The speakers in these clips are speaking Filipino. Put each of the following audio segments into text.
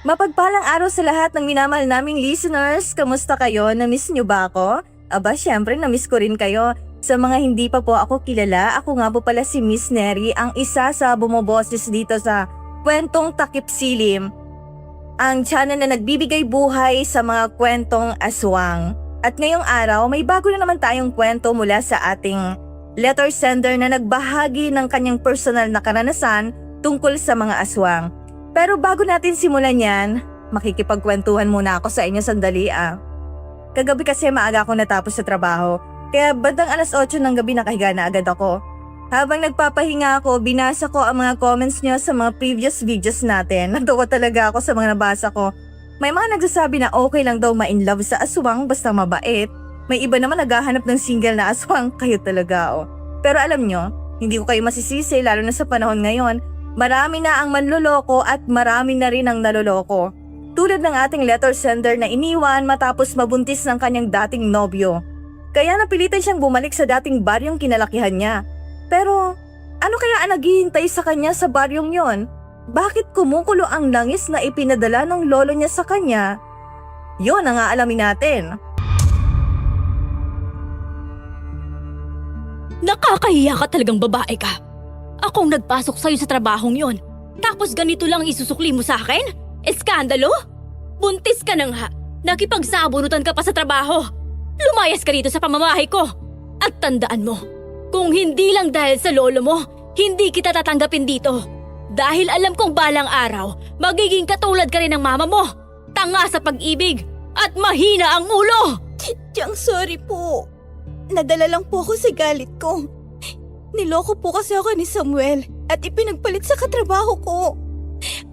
Mapagpalang araw sa lahat ng minamahal naming listeners. Kamusta kayo? Na-miss nyo ba ako? Aba, syempre na-miss ko rin kayo. Sa mga hindi pa po ako kilala, ako nga po pala si Miss Neri, ang isa sa bumoboses dito sa Kwentong Takip Silim, ang channel na nagbibigay buhay sa mga kwentong aswang. At ngayong araw, may bago na naman tayong kwento mula sa ating letter sender na nagbahagi ng kanyang personal na karanasan tungkol sa mga aswang. Pero bago natin simulan yan, makikipagkwentuhan muna ako sa inyo sandali ah. Kagabi kasi maaga ako natapos sa trabaho, kaya bandang alas 8 ng gabi nakahiga na agad ako. Habang nagpapahinga ako, binasa ko ang mga comments nyo sa mga previous videos natin. Natuwa talaga ako sa mga nabasa ko. May mga nagsasabi na okay lang daw ma-inlove sa aswang basta mabait. May iba naman naghahanap ng single na aswang, kayo talaga oh. Pero alam nyo, hindi ko kayo masisisi lalo na sa panahon ngayon. Marami na ang manloloko at marami na rin ang naloloko. Tulad ng ating letter sender na iniwan matapos mabuntis ng kanyang dating nobyo. Kaya napilitan siyang bumalik sa dating baryong kinalakihan niya. Pero ano kaya ang naghihintay sa kanya sa baryong yon? Bakit kumukulo ang langis na ipinadala ng lolo niya sa kanya? Yon ang aalamin natin. Nakakahiya ka talagang babae ka. Akong nagpasok sa'yo sa trabahong yon. Tapos ganito lang isusukli mo sa akin? Eskandalo? Buntis ka na nga. Nakipagsabunutan ka pa sa trabaho. Lumayas ka dito sa pamamahay ko. At tandaan mo, kung hindi lang dahil sa lolo mo, hindi kita tatanggapin dito. Dahil alam kong balang araw, magiging katulad ka rin ng mama mo. Tanga sa pag-ibig at mahina ang ulo. Tiyang sorry po. Nadala lang po ako sa galit ko. Niloko po kasi ako ni Samuel at ipinagpalit sa katrabaho ko.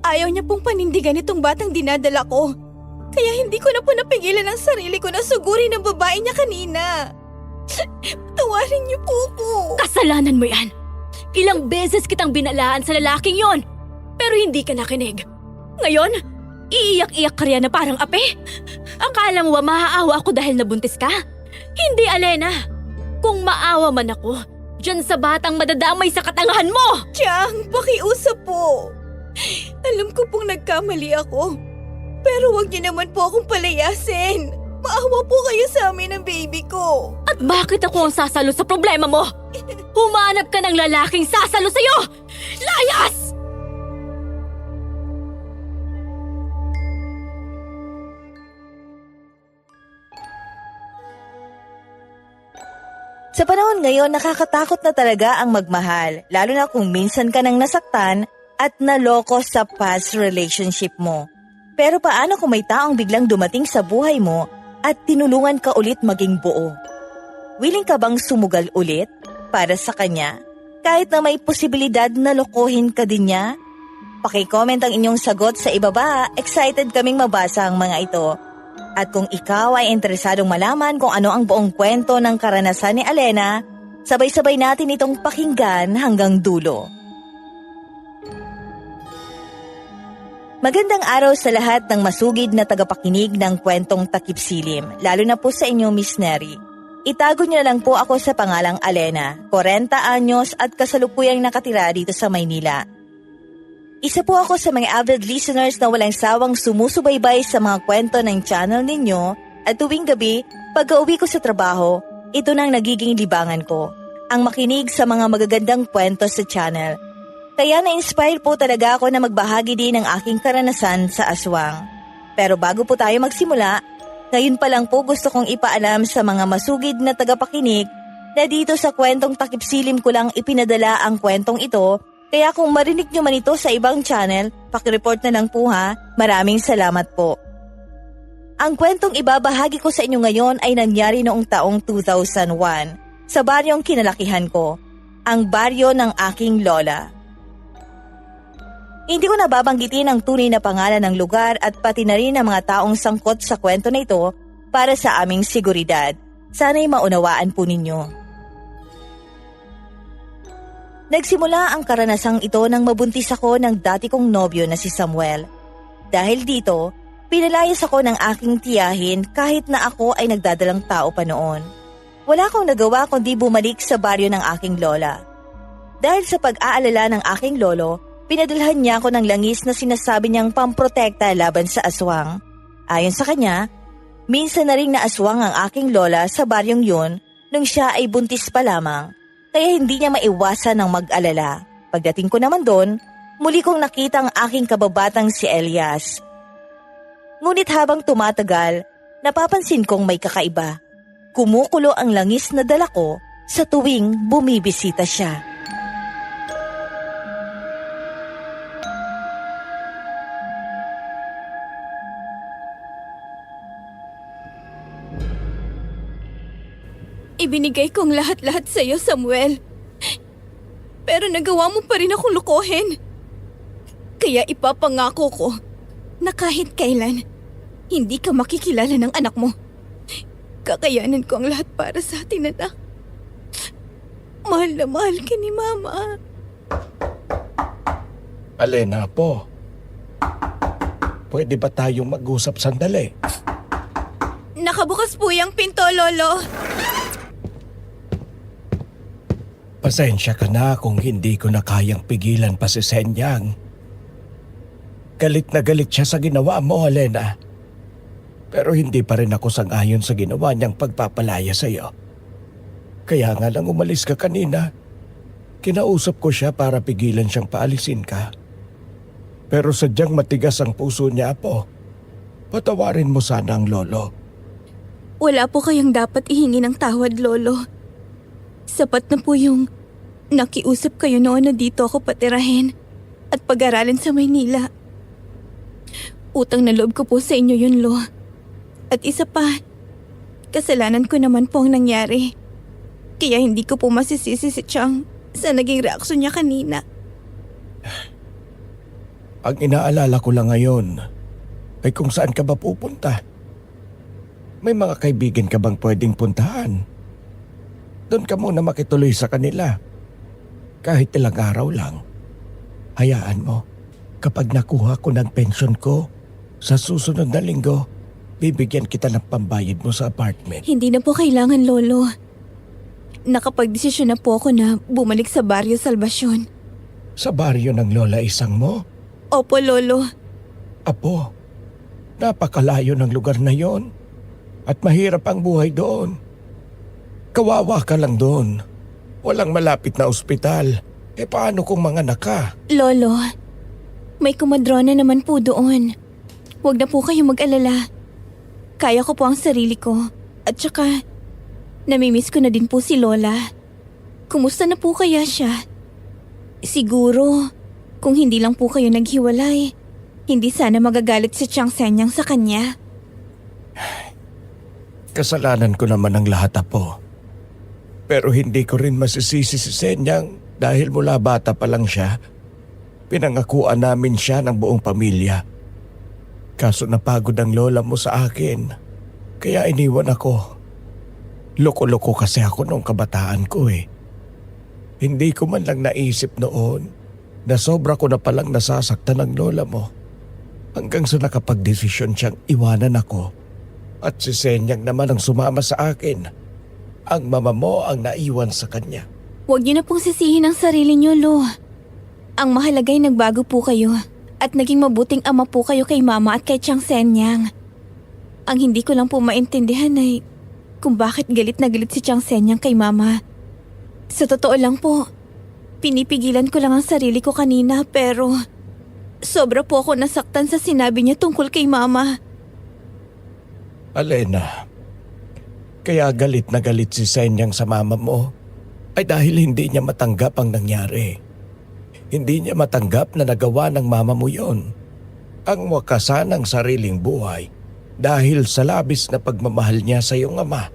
Ayaw niya pong panindigan itong batang dinadala ko. Kaya hindi ko na po napigilan ang sarili ko na sugurin ng babae niya kanina. Tawarin niyo po ako. Kasalanan mo yan. Ilang beses kitang binalaan sa lalaking yon, pero hindi ka nakinig. Ngayon, iiyak-iyak ka riyan na parang ape. Akala mo ba maaawa ako dahil nabuntis ka? Hindi, Alena. Kung maawa man ako, diyan sa batang madadamay sa katangahan mo! Tiyang, pakiusap po. Alam ko pong nagkamali ako. Pero wag niyo naman po akong palayasin. Maawa po kayo sa amin ng baby ko. At bakit ako ang sasalo sa problema mo? Humanap ka ng lalaking sasalo sa'yo! Layas! Sa panahon ngayon, nakakatakot na talaga ang magmahal, lalo na kung minsan ka nang nasaktan at naloko sa past relationship mo. Pero paano kung may taong biglang dumating sa buhay mo at tinulungan ka ulit maging buo? Willing ka bang sumugal ulit para sa kanya? Kahit na may posibilidad na lokohin ka din niya? Paki-comment ang inyong sagot sa ibaba, excited kaming mabasa ang mga ito. At kung ikaw ay interesadong malaman kung ano ang buong kwento ng karanasan ni Alena, sabay-sabay natin itong pakinggan hanggang dulo. Magandang araw sa lahat ng masugid na tagapakinig ng Kwentong Takip Silim, lalo na po sa inyo, Miss Neri. Itago niyo na lang po ako sa pangalang Alena, 40 anyos at kasalukuyang nakatira dito sa Maynila. Isa po ako sa mga avid listeners na walang sawang sumusubaybay sa mga kwento ng channel ninyo at tuwing gabi, pag-uwi ko sa trabaho, ito nang nagiging libangan ko, ang makinig sa mga magagandang kwento sa channel. Kaya na-inspire po talaga ako na magbahagi din ng aking karanasan sa aswang. Pero bago po tayo magsimula, ngayon pa lang po gusto kong ipaalam sa mga masugid na tagapakinig na dito sa Kwentong Takip Silim ko lang ipinadala ang kwentong ito. Kaya kung marinig nyo man ito sa ibang channel, pakireport na lang po ha. Maraming salamat po. Ang kwentong ibabahagi ko sa inyo ngayon ay nangyari noong taong 2001 sa baryong kinalakihan ko, ang baryo ng aking lola. Hindi ko nababanggitin ang tunay na pangalan ng lugar at pati na rin ang mga taong sangkot sa kwento na ito para sa aming seguridad. Sana'y maunawaan po ninyo. Nagsimula ang karanasang ito nang mabuntis ako ng dati kong nobyo na si Samuel. Dahil dito, pinalayas ako ng aking tiyahin kahit na ako ay nagdadalang tao pa noon. Wala akong nagawa kundi bumalik sa baryo ng aking lola. Dahil sa pag-aalala ng aking lolo, Pinadalhan niya ako ng langis na sinasabi niyang pamprotekta laban sa aswang. Ayon sa kanya, minsan na ring naaswang ang aking lola sa baryong yun nung siya ay buntis pa lamang, kaya hindi niya maiwasan ng mag-alala. Pagdating ko naman doon, muli kong nakita ang aking kababatang si Elias. Ngunit habang tumatagal, napapansin kong may kakaiba. Kumukulo ang langis na dala ko sa tuwing bumibisita siya. Ibinigay ko ang lahat-lahat sa iyo, Samuel. Pero nagawa mo pa rin akong lukohin. Kaya ipapangako ko na kahit kailan, hindi ka makikilala ng anak mo. Kakayanin ko ang lahat para sa atin, anak. Mahal na mahal ka ni Mama. Alena po, pwede ba tayong mag-usap sandali? Nakabukas po yung pinto, Lolo. Pasensya ka na kung hindi ko na kayang pigilan pa si Senyang. Galit na galit siya sa ginawa mo, Alena. Pero hindi pa rin ako sang-ayon sa ginawa niyang pagpapalaya sa iyo. Kaya nga lang umalis ka kanina. Kinausap ko siya para pigilan siyang paalisin ka. Pero sadyang matigas ang puso niya, Apo. Patawarin mo sana ang lolo. Wala po kayong dapat ihingi ng tawad, Lolo. Sapat na po yung nakiusap kayo noon na dito ako patirahin at pag-aralin sa Maynila. Utang na loob ko po sa inyo yun, Lo. At isa pa, kasalanan ko naman po ang nangyari. Kaya hindi ko po masisisi si Chang sa naging reaksyon niya kanina. Ang inaalala ko lang ngayon ay kung saan ka ba pupunta. May mga kaibigan ka bang pwedeng puntahan? Doon ka muna makituloy sa kanila. Kahit ilang araw lang. Hayaan mo, kapag nakuha ko ng pensyon ko, sa susunod na linggo, bibigyan kita ng pambayad mo sa apartment. Hindi na po kailangan, Lolo. Nakapagdesisyon na po ako na bumalik sa Barrio Salvacion. Sa baryo ng Lola Isang mo? Opo, Lolo. Apo, napakalayo ng lugar na yon at mahirap ang buhay doon. Kawawa ka lang doon. Walang malapit na ospital. Paano kung mga anak ka? Lolo, may kumadrona naman po doon. Huwag na po kayo mag-alala. Kaya ko po ang sarili ko. At saka, namimiss ko na din po si Lola. Kumusta na po kaya siya? Siguro, kung hindi lang po kayo naghiwalay, hindi sana magagalit si Chang Senyang sa kanya. Kasalanan ko naman ang lahat, Apo. Pero hindi ko rin masisisi si Senyang dahil mula bata pa lang siya. Pinangakuan namin siya ng buong pamilya. Kaso napagod ang lola mo sa akin, kaya iniwan ako. Loko-loko kasi ako nung kabataan ko eh. Hindi ko man lang naisip noon na sobra ko na palang nasasaktan ng lola mo. Hanggang sa nakapagdesisyon siyang iwanan ako at si Senyang naman ang sumama sa akin. Ang mama mo ang naiwan sa kanya. Huwag niyo na pong sisihin ang sarili niyo, Lo. Ang mahalagay nagbago po kayo at naging mabuting ama po kayo kay Mama at kay Chang Senyang. Ang hindi ko lang po maintindihan ay kung bakit galit na galit si Chang Senyang kay Mama. Sa totoo lang po, pinipigilan ko lang ang sarili ko kanina pero sobra po ako nasaktan sa sinabi niya tungkol kay Mama. Alena, kaya galit na galit si Senyang sa mama mo ay dahil hindi niya matanggap ang nangyari. Hindi niya matanggap na nagawa ng mama mo yon. Ang wakasan ng sariling buhay dahil sa labis na pagmamahal niya sa iyong ama.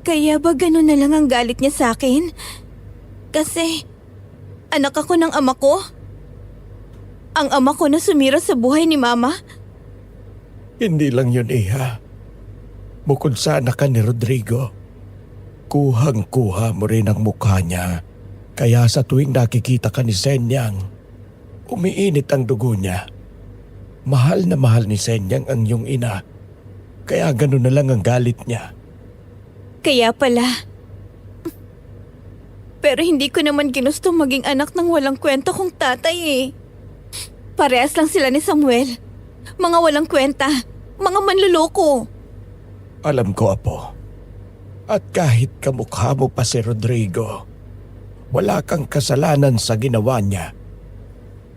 Kaya ba ganun na lang ang galit niya sa akin? Kasi anak ako ng ama ko? Ang ama ko na sumira sa buhay ni Mama? Hindi lang yun, Iha. Bukod sa anak ka ni Rodrigo, kuhang-kuha mo rin ang mukha niya. Kaya sa tuwing nakikita ka ni Senyang, umiinit ang dugo niya. Mahal na mahal ni Senyang ang iyong ina. Kaya ganun na lang ang galit niya. Kaya pala. Pero hindi ko naman ginusto maging anak ng walang kwenta kong tatay eh. Parehas lang sila ni Samuel. Mga walang kwenta, mga manluloko. Alam ko, Apo. At kahit kamukha mo pa si Rodrigo, wala kang kasalanan sa ginawa niya.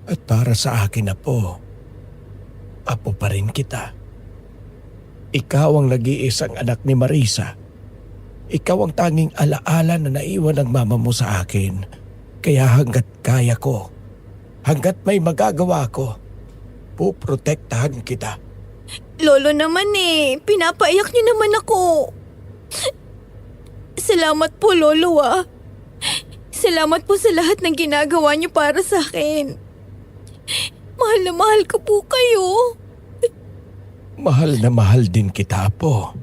At para sa akin, Apo pa rin kita. Ikaw ang nag-iisang anak ni Marisa. Ikaw ang tanging alaala na naiwan ng mama mo sa akin. Kaya hanggat kaya ko, hanggat may magagawa ko, puprotektahan kita. Lolo naman eh, pinapaiyak niyo naman ako. Salamat po, Lolo ah. Salamat po sa lahat ng ginagawa niyo para sa akin. Mahal na mahal ko po kayo. Mahal na mahal din kita, Apo.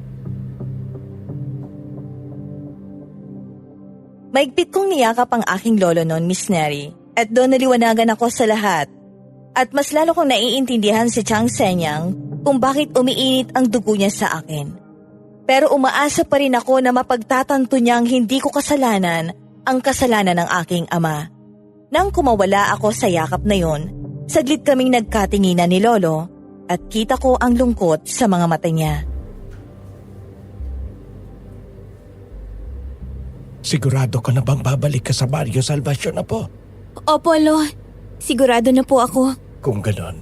Maigpit kong niyakap ang aking lolo noon, Miss Neri, at doon naliwanagan ako sa lahat. At mas lalo kong naiintindihan si Chang Senyang kung bakit umiinit ang dugo niya sa akin. Pero umaasa pa rin ako na mapagtatanto niyang hindi ko kasalanan ang kasalanan ng aking ama. Nang kumawala ako sa yakap na yon, saglit kaming nagkatinginan ni Lolo at kita ko ang lungkot sa mga mata niya. Sigurado ka na bang babalik ka sa Barrio Salvacion, Apo? Opo, Lo. Sigurado na po ako. Kung ganon,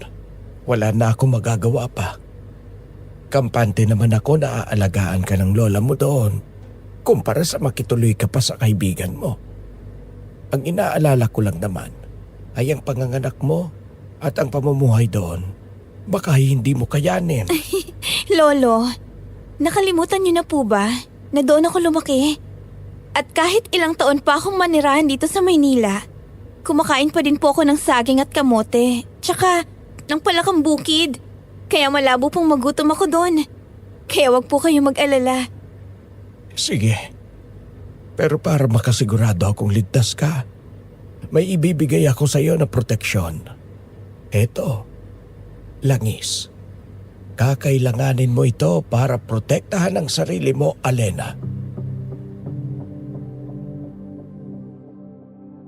wala na akong magagawa pa. Kampante naman ako na aalagaan ka ng lola mo doon kumpara sa makituloy ka pa sa kaibigan mo. Ang inaalala ko lang naman ay ang panganganak mo at ang pamumuhay doon. Baka hindi mo kayanin. Lolo, nakalimutan niyo na po ba na doon ako lumaki? At kahit ilang taon pa akong manirahan dito sa Maynila, kumakain pa din po ako ng saging at kamote, tsaka ng palakang bukid. Kaya malabo pong magutom ako doon. Kaya wag po kayo mag-alala. Sige. Pero para makasigurado akong ligtas ka, may ibibigay ako sa iyo na proteksyon. Eto, langis. Kakailanganin mo ito para protektahan ang sarili mo, Alena.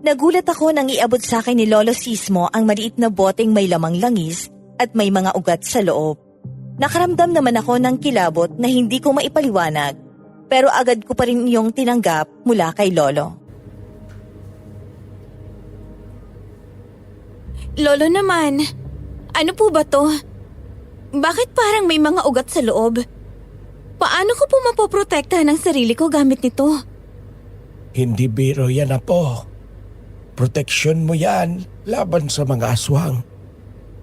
Nagulat ako nang iabot sa akin ni Lolo Sismo ang maliit na boteng may lamang langis at may mga ugat sa loob. Nakaramdam naman ako ng kilabot na hindi ko maipaliwanag, pero agad ko pa rin iyong tinanggap mula kay Lolo. Lolo naman, ano po ba to? Bakit parang may mga ugat sa loob? Paano ko po mapoprotektahan ang sarili ko gamit nito? Hindi biro yan, Apo. Proteksyon mo yan laban sa mga aswang.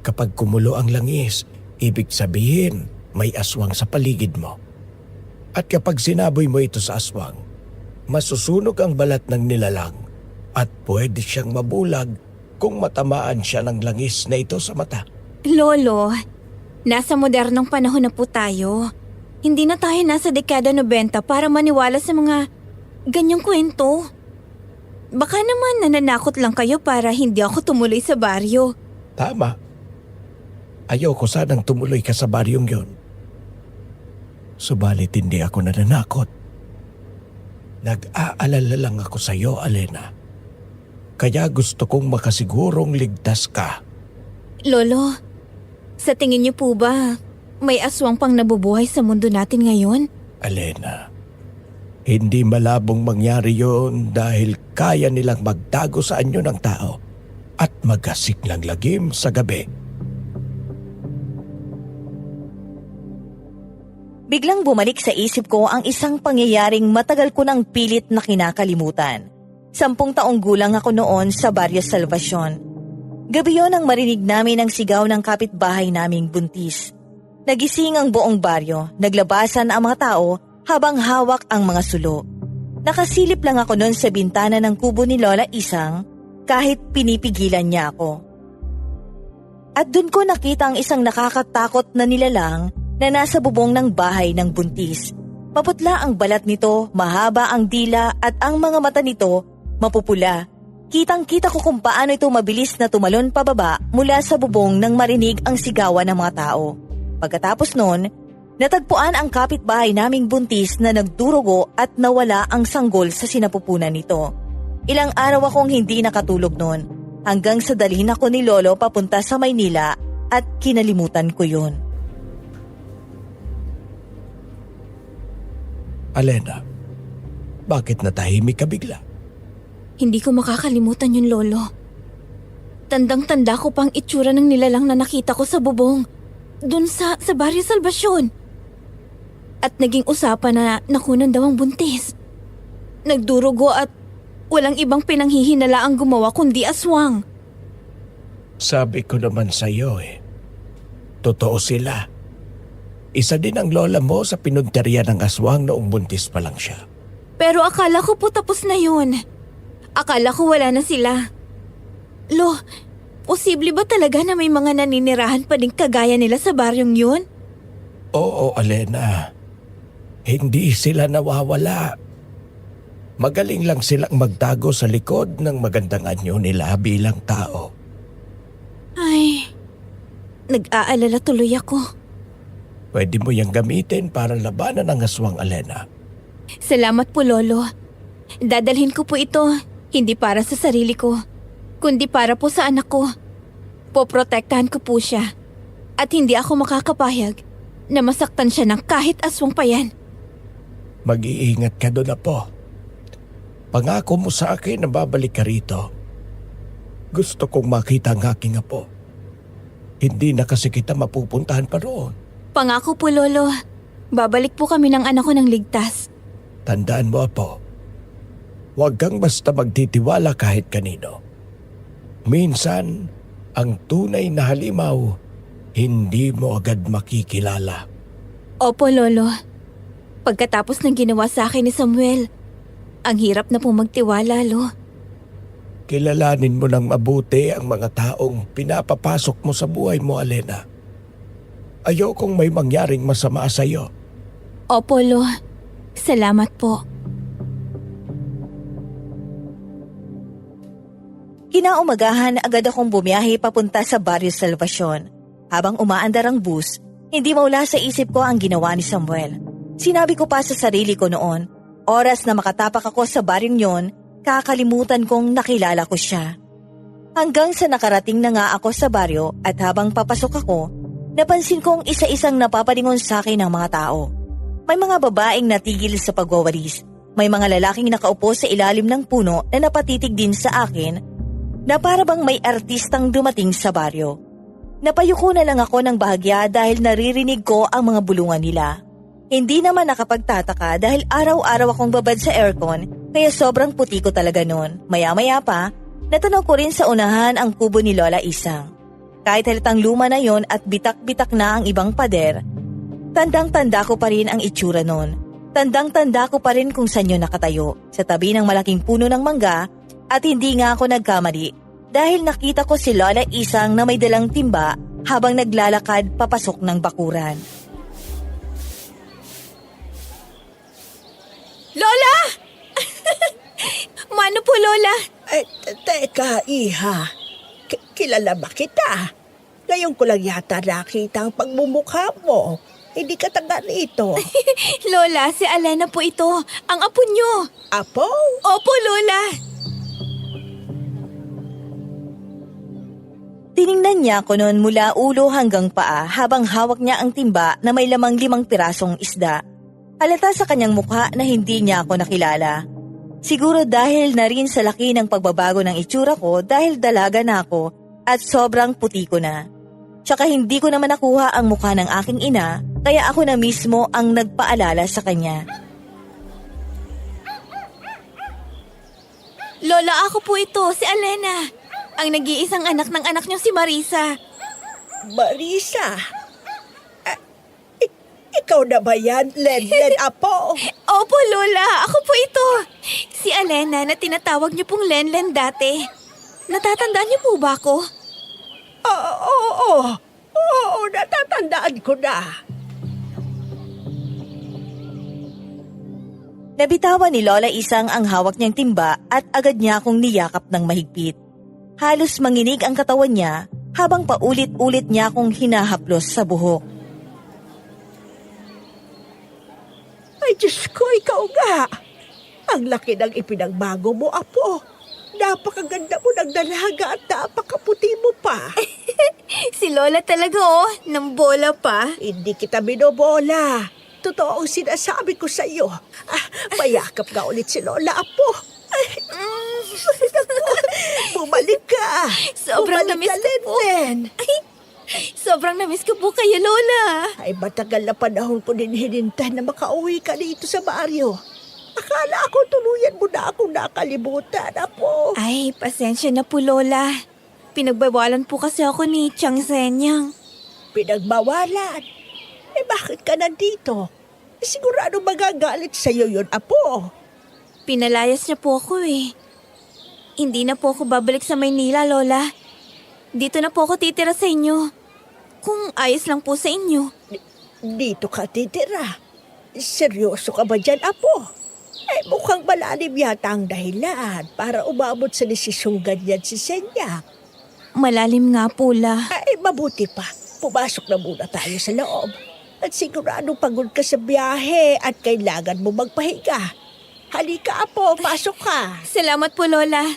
Kapag kumulo ang langis, ibig sabihin may aswang sa paligid mo. At kapag sinaboy mo ito sa aswang, masusunog ang balat ng nilalang at pwede siyang mabulag kung matamaan siya ng langis na ito sa mata. Lolo, nasa modernong panahon na po tayo. Hindi na tayo nasa dekada 90 para maniwala sa mga ganyang kwento. Baka naman nananakot lang kayo para hindi ako tumuloy sa baryo. Tama. Ayoko sanang tumuloy ka sa baryong yon. Subalit hindi ako nananakot. Nag-aalala lang ako sa iyo, Alena. Kaya gusto kong makasigurong ligtas ka. Lolo, sa tingin niyo po ba may aswang pang nabubuhay sa mundo natin ngayon? Alena, hindi malabong mangyari yon dahil kaya nilang magtago sa anyo ng tao at magasik ng lagim sa gabi. Biglang bumalik sa isip ko ang isang pangyayaring matagal ko nang pilit na kinakalimutan. 10 taong gulang ako noon sa Barrio Salvacion. Gabi yon ang marinig namin ang sigaw ng kapitbahay naming buntis. Nagising ang buong baryo, naglabasan ang mga tao habang hawak ang mga sulo. Nakasilip lang ako noon sa bintana ng kubo ni Lola Isang kahit pinipigilan niya ako. At doon ko nakita ang isang nakakatakot na nilalang na nasa bubong ng bahay ng buntis. Maputla ang balat nito, mahaba ang dila at ang mga mata nito mapupula. Kitang-kita ko kung paano ito mabilis na tumalon pababa mula sa bubong nang marinig ang sigawan ng mga tao. Pagkatapos noon, natagpuan ang kapitbahay naming buntis na nagdurugo at nawala ang sanggol sa sinapupunan nito. Ilang araw akong hindi nakatulog noon hanggang sa dalhin ako ni Lolo papunta sa Maynila at kinalimutan ko yun. Alena, bakit natahimik ka bigla? Hindi ko makakalimutan yun, Lolo. Tandang-tanda ko pang itsura ng nilalang na nakita ko sa bubong. Dun sa Barrio Salvacion. At naging usapan na nakunan daw ang buntis. Nagdurugo at walang ibang pinanghihinala ang gumawa kundi aswang. Sabi ko naman sa'yo totoo sila. Isa din ang lola mo sa pinunteriya ng aswang noong buntis pa lang siya. Pero akala ko po tapos na yun. Akala ko wala na sila. Lo, posible ba talaga na may mga naninirahan pa ding kagaya nila sa baryong yun? Oo, Alena. Hindi sila nawawala. Magaling lang silang magtago sa likod ng magandang anyo nila bilang tao. Ay, nag-aalala tuloy ako. Pwede mo yang gamitin para labanan ang aswang, Alena. Salamat po, Lolo. Dadalhin ko po ito, hindi para sa sarili ko, kundi para po sa anak ko. Poprotektahan ko po siya. At hindi ako makakapayag na masaktan siya ng kahit aswang pa yan. Mag-iingat ka doon, Apo. Pangako mo sa akin na babalik ka rito. Gusto kong makita ang aking apo. Hindi na kasi kita mapupuntahan pa roon. Pangako po, Lolo. Babalik po kami ng anak ko ng ligtas. Tandaan mo, Apo. Huwag kang basta magtitiwala kahit kanino. Minsan, ang tunay na halimaw, hindi mo agad makikilala. Opo, Lolo. Pagkatapos ng ginawa sa akin ni Samuel, ang hirap na pong magtiwala, Lo. Kilalanin mo ng mabuti ang mga taong pinapapasok mo sa buhay mo, Alena. Ayokong may mangyaring masama sa iyo. Opo, Lo. Salamat po. Kinaumagahan agad akong bumiyahe papunta sa Barrio Salvacion. Habang umaandar ang bus, hindi mawala sa isip ko ang ginawa ni Samuel. Sinabi ko pa sa sarili ko noon, oras na makatapak ako sa baryong yon, kakalimutan kong nakilala ko siya. Hanggang sa nakarating na nga ako sa baryo at habang papasok ako, napansin kong isa-isang napapalingon sa akin ang mga tao. May mga babaeng natigil sa pagwawalis, may mga lalaking nakaupo sa ilalim ng puno na napatitig din sa akin na para bang may artistang dumating sa baryo. Napayuko na lang ako ng bahagya dahil naririnig ko ang mga bulungan nila. Hindi naman nakapagtataka dahil araw-araw akong babad sa aircon kaya sobrang puti ko talaga noon. Maya-maya pa, natanaw ko rin sa unahan ang kubo ni Lola Isang. Kahit halatang luma na yon at bitak-bitak na ang ibang pader, tandang-tanda ko pa rin ang itsura noon. Tandang-tanda ko pa rin kung saan yun nakatayo, sa tabi ng malaking puno ng mangga at hindi nga ako nagkamali dahil nakita ko si Lola Isang na may dalang timba habang naglalakad papasok ng bakuran. Lola! Mano po, Lola? Teka, Iha. Kilala ba kita? Ngayon ko lang yata nakita ang pagmumukha mo. Hindi ka taga rito. Lola, si Alena po ito. Ang apo nyo. Apo? Opo, Lola. Tiningnan niya ako noon mula ulo hanggang paa habang hawak niya ang timba na may lamang 5 pirasong isda. Halata sa kanyang mukha na hindi niya ako nakilala. Siguro dahil na rin sa laki ng pagbabago ng itsura ko dahil dalaga na ako at sobrang puti ko na. Tsaka hindi ko naman nakuha ang mukha ng aking ina kaya ako na mismo ang nagpaalala sa kanya. Lola, ako po ito, si Alena. Ang nag-iisang anak ng anak niyo si Marisa. Marisa? Ikaw na ba yan, Len Apo? Opo, Lola. Ako po ito. Si Alena na tinatawag niyo pong Len dati. Natatandaan niyo po ba ako? Oo, natatandaan ko na. Nabitawan ni Lola Isang ang hawak niyang timba at agad niya akong niyakap ng mahigpit. Halos manginig ang katawan niya habang paulit-ulit niya akong hinahaplos sa buhok. Ay, Diyos ko, ikaw nga. Ang laki ng ipinagbago mo, Apo. Napakaganda mo ng dalaga at napakaputi mo pa. Si Lola talaga oh, ng bola pa. Hindi kita binobola. Totoo ang sinasabi ko sa iyo. Mayakap nga ulit si Lola, apo. Bumalik ka. Sobrang Bumalik namiss ka, ko po. Lenlen. Sobrang namiss ko po kayo, Lola. Ay, matagal na panahon ko din hinintay na makauwi ka dito sa baryo. Akala ko tuluyan mo na akong nakalimutan, apo. Ay, pasensya na po, Lola. Pinagbawalan po kasi ako ni Chang Senyang. Pinagbawalan. Bakit ka nandito? Sigurado magagalit sa'yo yun, apo. Pinalayas niya po ako eh. Hindi na po ako babalik sa Maynila, Lola. Dito na po ako titira sa inyo. Kung ayos lang po sa inyo. Dito ka titira. Seryoso ka ba dyan, apo? Mukhang malalim yata ang dahilan para umabot sa desisyong ganyan si Senya. Malalim nga po, La. Mabuti pa. Pumasok na muna tayo sa loob. At sigurado pagod ka sa biyahe at kailangan mo magpahinga. Halika, apo. Pasok ka. Salamat po, Lola.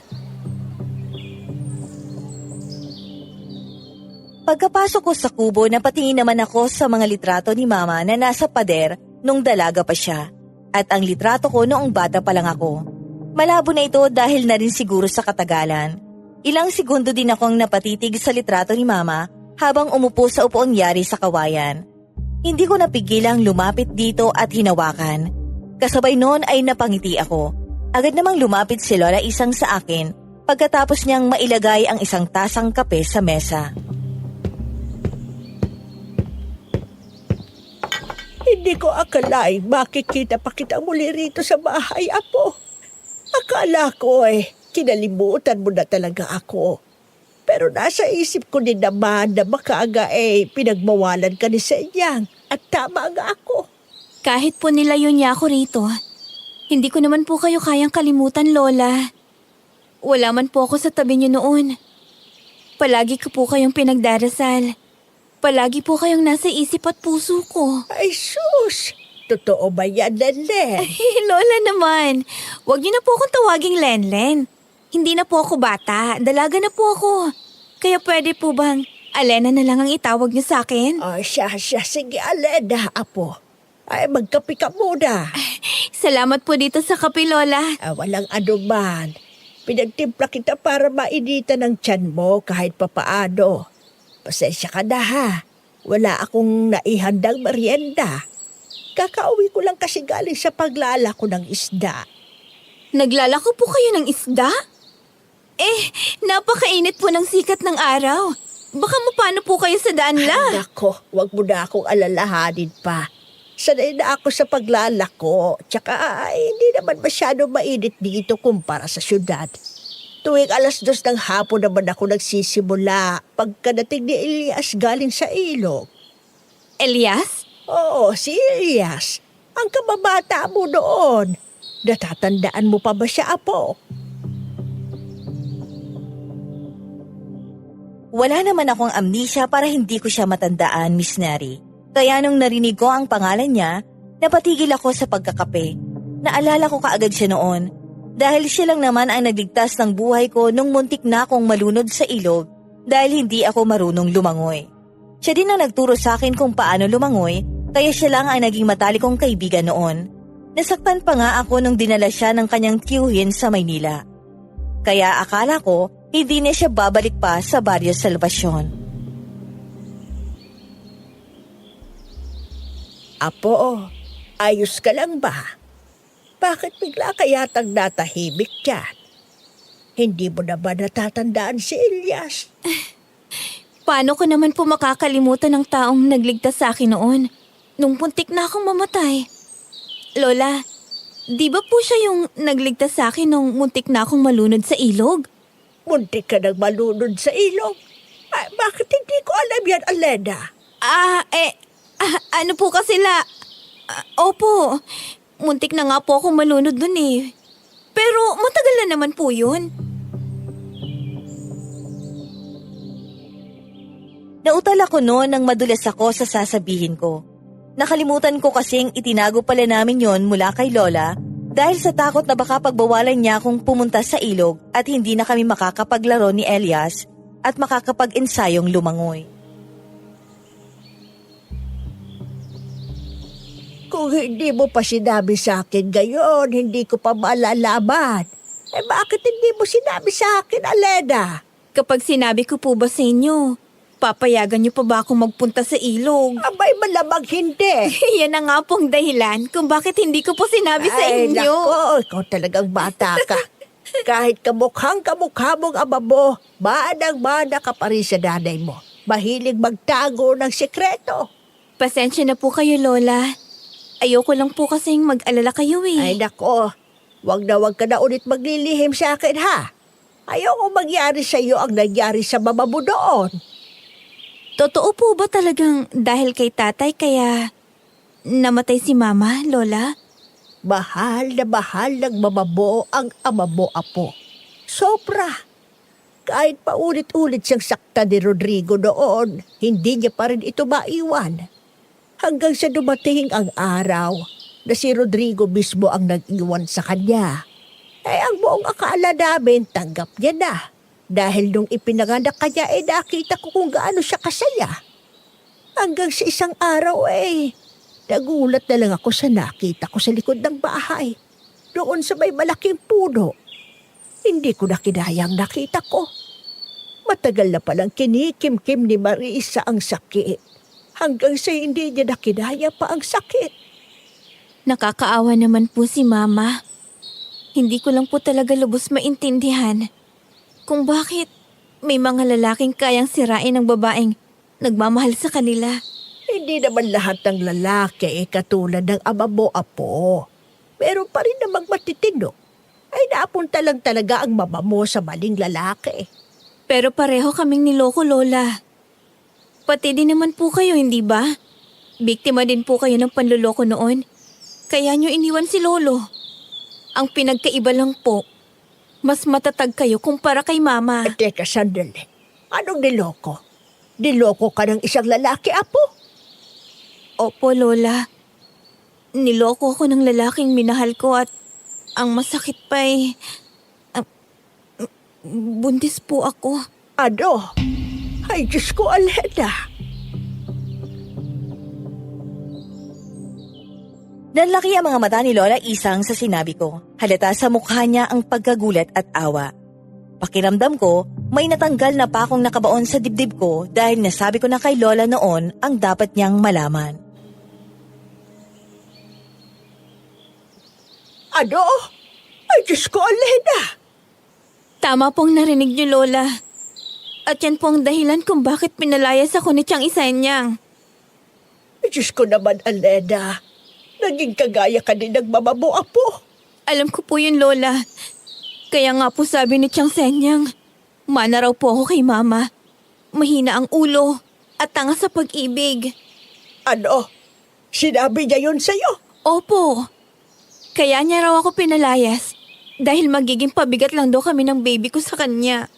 Pagkapasok ko sa kubo, napatingin naman ako sa mga litrato ni Mama na nasa pader nung dalaga pa siya. At ang litrato ko noong bata pa lang ako. Malabo na ito dahil na rin siguro sa katagalan. Ilang segundo din akong napatitig sa litrato ni Mama habang umupo sa upuang yari sa kawayan. Hindi ko napigilang lumapit dito at hinawakan. Kasabay noon ay napangiti ako. Agad namang lumapit si Lola Isang sa akin pagkatapos niyang mailagay ang isang tasang kape sa mesa. Hindi ko akalain makikita pa kita muli rito sa bahay, apo. Akala ko kinalimutan mo na talaga ako. Pero nasa isip ko din naman na makaaga pinagmawalan ka ni Senyang at tama nga ako. Kahit po nilayo niya ako rito, hindi ko naman po kayo kayang kalimutan, Lola. Wala man po ako sa tabi niyo noon. Palagi ko po kayong pinagdarasal. Palagi po kayong nasa isip at puso ko. Ay sus! Totoo ba yan, Lenlen? Lola naman, huwag niyo na po akong tawaging Lenlen. Hindi na po ako bata, dalaga na po ako. Kaya pwede po bang Alena na lang ang itawag niyo sa akin? Siya. Sige, Alena, apo. Magkape ka muna. Salamat po dito sa kape, Lola. Walang anuman. Pinagtimpla kita para mainitan ng tiyan mo kahit papaano. Pasensya ka na ha. Wala akong naihandang merienda. Kakauwi ko lang kasi galing sa paglalako ng isda. Naglalako po kayo ng isda? Napakainit po ng sikat ng araw. Baka mapano po kayo sa daan la. Nako, wag mo na akong alalahanin pa. Sanay na ako sa paglalako. Tsaka hindi naman masyado mainit dito kumpara sa syudad. Tuwing 2:00 ng hapon naman ako nagsisimula pagkadating ni Elias galing sa ilog. Elias? Oo, si Elias. Ang kababata mo noon. Natatandaan mo pa ba siya, apo? Wala naman akong amnesia para hindi ko siya matandaan, Miss Neri. Kaya nung narinig ko ang pangalan niya, napatigil ako sa pagkakape. Naalala ko kaagad siya noon. Dahil siya lang naman ang nagligtas ng buhay ko nung muntik na akong malunod sa ilog dahil hindi ako marunong lumangoy. Siya din ang nagturo sa akin kung paano lumangoy, kaya siya lang ang naging matalik kong kaibigan noon. Nasaktan pa nga ako nung dinala siya ng kanyang tiyuhin sa Maynila. Kaya akala ko, hindi na siya babalik pa sa Barrio Salvacion. Apo, ayos ka lang ba? Bakit bigla ka yatang natahimik dyan? Hindi mo na ba natatandaan si Elias? Paano ko naman po makakalimutan ng taong nagligtas sa akin noon nung puntik na akong mamatay? Lola, di ba po siya yung nagligtas sa akin nung muntik na akong malunod sa ilog? Muntik ka nang malunod sa ilog? Bakit hindi ko alam yan, Alena? Ano po kasi opo, muntik na nga po akong malunod dun eh. Pero matagal na naman po yun. Nautal ako noon nang madulas ako sa sasabihin ko. Nakalimutan ko kasing itinago pala namin yon mula kay Lola Dahil sa takot na baka pagbawalan niya akong pumunta sa ilog at hindi na kami makakapaglaro ni Elias at makakapag-ensayong lumangoy. Kung hindi mo pa sinabi sa akin ngayon, hindi ko pa malalaman. Eh bakit hindi mo sinabi sa akin, Alena? Kapag sinabi ko po ba sa inyo, papayagan niyo pa ba akong magpunta sa ilog? Abay, malamang hindi. Yan na nga pong dahilan kung bakit hindi ko po sinabi sa Ay, inyo. nako, ikaw talagang bata ka. Kahit kamukha mong ama mo, manang-mana ka pa rin sa nanay mo. Mahilig magtago ng sekreto. Pasensya na po kayo, Lola. Ayoko lang po kasing mag-alala kayo Ay, eh. nako, wag ka na ulit maglilihim sa akin, ha? Ayoko mangyari sa iyo ang nangyari sa mama mo doon. Totoo po ba talagang dahil kay tatay kaya namatay si mama, Lola? Mahal na mahal ng mama mo ang ama mo, apo. Sobra. Kahit paulit-ulit siyang sakta ni Rodrigo noon, hindi niya pa rin ito maiwan. Hanggang sa dumating ang araw na si Rodrigo mismo ang nag-iwan sa kanya. Ang buong akala namin tanggap niya na. Dahil nung ipinanganak kanya nakita ko kung gaano siya kasaya. Hanggang sa isang araw nagulat na lang ako sa nakita ko sa likod ng bahay. Doon sa may malaking puno. Hindi ko na kinayang nakita ko. Matagal na palang kinikim-kim ni Marisa ang sakit. Hanggang sa hindi niya nakinaya pa ang sakit. Nakakaawa naman po si mama. Hindi ko lang po talaga lubos maintindihan kung bakit may mga lalaking kayang sirain ng babaeng nagmamahal sa kanila. Hindi naman lahat ng lalaki katulad ng ama mo, apo. Meron pa rin namang matitino. Napunta lang talaga ang mama mo sa maling lalaki. Pero pareho kaming niloko, Lola. Pati din naman po kayo, hindi ba? Biktima din po kayo ng panluloko noon. Kaya nyo iniwan si Lolo. Ang pinagkaiba lang po, mas matatag kayo kumpara kay Mama. Teka, sandali. Anong niloko? Niloko ka ng isang lalaki, apo? Opo, Lola. Niloko ako ng lalaking minahal ko at ang masakit pa buntis po ako. Ano? Ay, Diyos ko, Alena. Nanlaki ang mga mata ni Lola Isang sa sinabi ko. Halata sa mukha niya ang pagkagulat at awa. Pakiramdam ko, may natanggal na pa akong nakabaon sa dibdib ko dahil nasabi ko na kay Lola noon ang dapat niyang malaman. Ano? Ay, Diyos ko, Alena. Tama pong narinig niyo, Lola. At yan po ang dahilan kung bakit pinalayas ako ni Chang Isenyang. Ay, Diyos ko naman, Alena. Naging kagaya ka din ng mama mo, apo. Alam ko po yun, Lola. Kaya nga po sabi ni Chang Senyang, mana raw po ako kay Mama. Mahina ang ulo at tanga sa pag-ibig. Ano? Sinabi niya yun sa'yo? Opo. Kaya niya raw ako pinalayas dahil magiging pabigat lang daw kami ng baby ko sa kanya.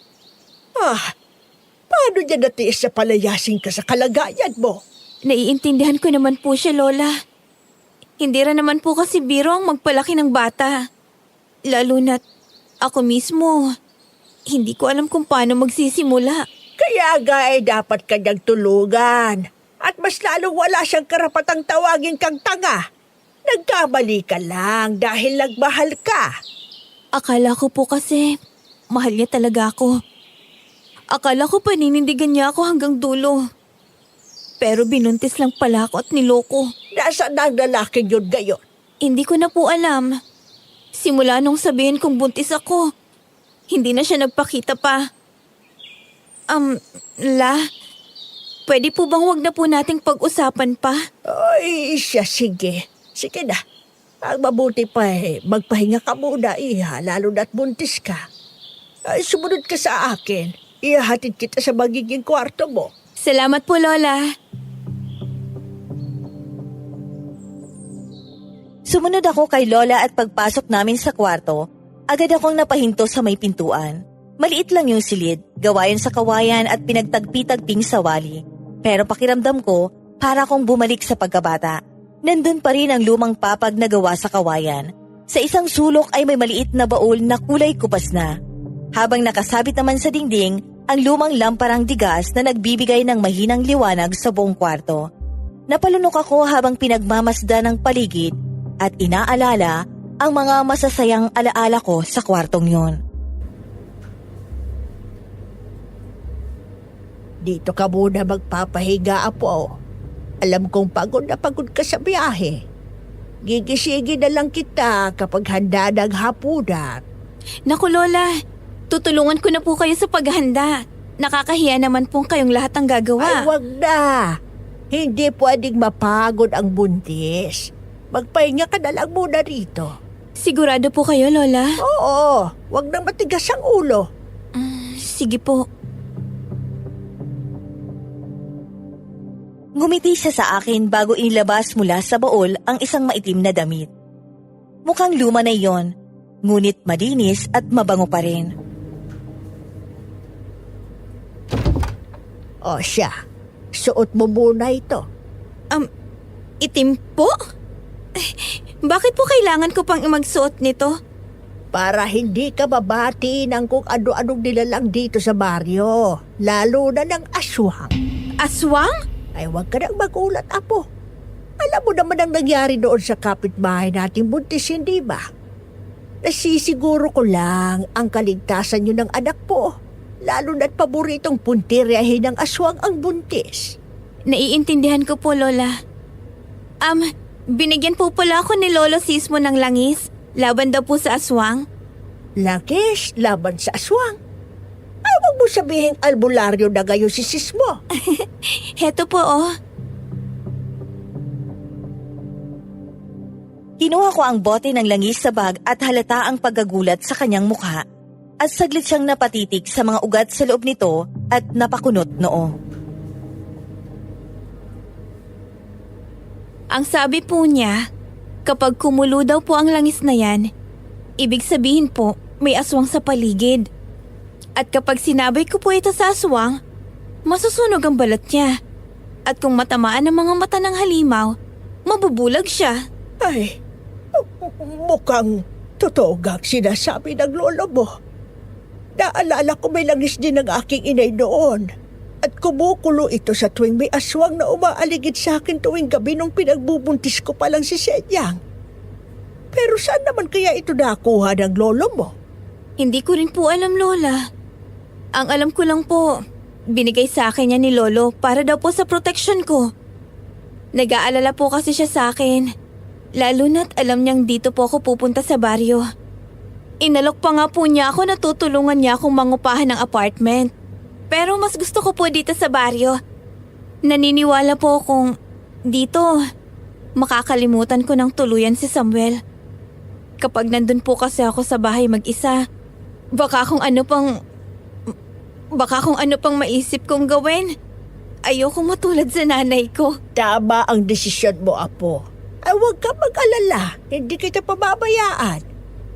Paano niya natiis sa palayasin ka sa kalagayan mo? Naiintindihan ko naman po siya, Lola. Hindi rin naman po kasi biro ang magpalaki ng bata. Lalo na't ako mismo, hindi ko alam kung paano magsisimula. Kaya dapat kanyang tulungan. At mas lalong wala siyang karapatang tawagin kang tanga. Nagkamali ka lang dahil nagmahal ka. Akala ko po kasi mahal niya talaga ako. Akala ko paninindigan niya ako hanggang dulo. Pero binuntis lang pala ako at niloko. Nasaan na ang lalaking yun ngayon? Hindi ko na po alam. Simula nung sabihin kong buntis ako, hindi na siya nagpakita pa. Pwede po bang wag na po nating pag-usapan pa? Ay, sige. Sige na. Ang mabuti pa magpahinga ka muna, iha, lalo na't buntis ka. Ay, sumunod ka sa akin. Ihahatid kita sa magiging kwarto mo. Salamat po, Lola. Sumunod ako kay Lola at pagpasok namin sa kwarto, agad akong napahinto sa may pintuan. Maliit lang yung silid, gawain sa kawayan at pinagtagpi-tagping sawali. Pero pakiramdam ko, para akong bumalik sa pagkabata. Nandun pa rin ang lumang papag na gawa sa kawayan. Sa isang sulok ay may maliit na baul na kulay kupas na. Habang nakasabit naman sa dingding ang lumang lamparang digas na nagbibigay ng mahinang liwanag sa buong kwarto. Napalunok ako habang pinagmamasdan ng paligid at inaalala ang mga masasayang alaala ko sa kwartong yon. Dito ka muna magpapahinga, Apo. Alam kong pagod na pagod ka sa biyahe. Gigisingin na lang kita kapag handa ng hapunan. Naku Lola, tutulungan ko na po kayo sa paghahanda. Nakakahiya naman pong kayong lahat ang Ay, gagawa. wag na. Hindi pwedeng mapagod ang buntis. Magpahinga ka na lang muna rito. Sigurado po kayo, Lola? Oo, wag nang matigas ang ulo. Sige po. Ngumiti siya sa akin bago inilabas mula sa baol ang isang maitim na damit. Mukhang luma na iyon, ngunit malinis at mabango pa rin. O siya, suot mo muna ito. Itim po? Bakit po kailangan ko pang magsuot nito? Para hindi ka mabati ng kung ano-anong nilalang dito sa baryo. Lalo na ng aswang. Aswang? Ay, huwag ka nang magulat, Apo. Alam mo naman ang nangyari doon sa kapitbahay nating buntis, hindi ba? Nasisiguro ko lang ang kaligtasan niyo ng anak po. Lalo na't paboritong puntiryahin ng aswang ang buntis. Naiintindihan ko po, Lola. Binigyan po pala ako ni Lolo Sismo ng langis. Laban daw po sa aswang. Langis laban sa aswang. Ay, huwag mo sabihin albularyo na gayon si Sismo. Heto po, oh. Kinuha ko ang bote ng langis sa bag at halata ang paggagulat sa kanyang mukha. At saglit siyang napatitig sa mga ugat sa loob nito at napakunot noo. Ang sabi po niya, kapag kumulo daw po ang langis na yan, ibig sabihin po may aswang sa paligid. At kapag sinabay ko po ito sa aswang, masusunog ang balat niya. At kung matamaan ang mga mata ng halimaw, mabubulag siya. Ay, mukhang totoo nga ang sinasabi ng lolo mo. Naalala ko may langis din ng aking inay noon. At kumukulo ito sa tuwing may aswang na umaaligid sa akin tuwing gabi nung pinagbubuntis ko pa lang si Senyang. Pero saan naman kaya ito nakuha ng lolo mo? Hindi ko rin po alam, Lola. Ang alam ko lang po, binigay sa akin niya ni Lolo para daw po sa protection ko. Nag-aalala po kasi siya sa akin. Lalo na't alam niyang dito po ako pupunta sa baryo. Inalok pa nga po niya ako na tutulungan niya akong mangupahan ng apartment. Pero mas gusto ko po dito sa baryo. Naniniwala po kung dito, makakalimutan ko ng tuluyan si Samuel. Kapag nandun po kasi ako sa bahay mag-isa, baka kung ano pang maisip kong gawin. Ayoko matulad sa nanay ko. Tama ang desisyon mo, Apo. Ay, huwag ka mag-alala. Hindi kita pababayaan.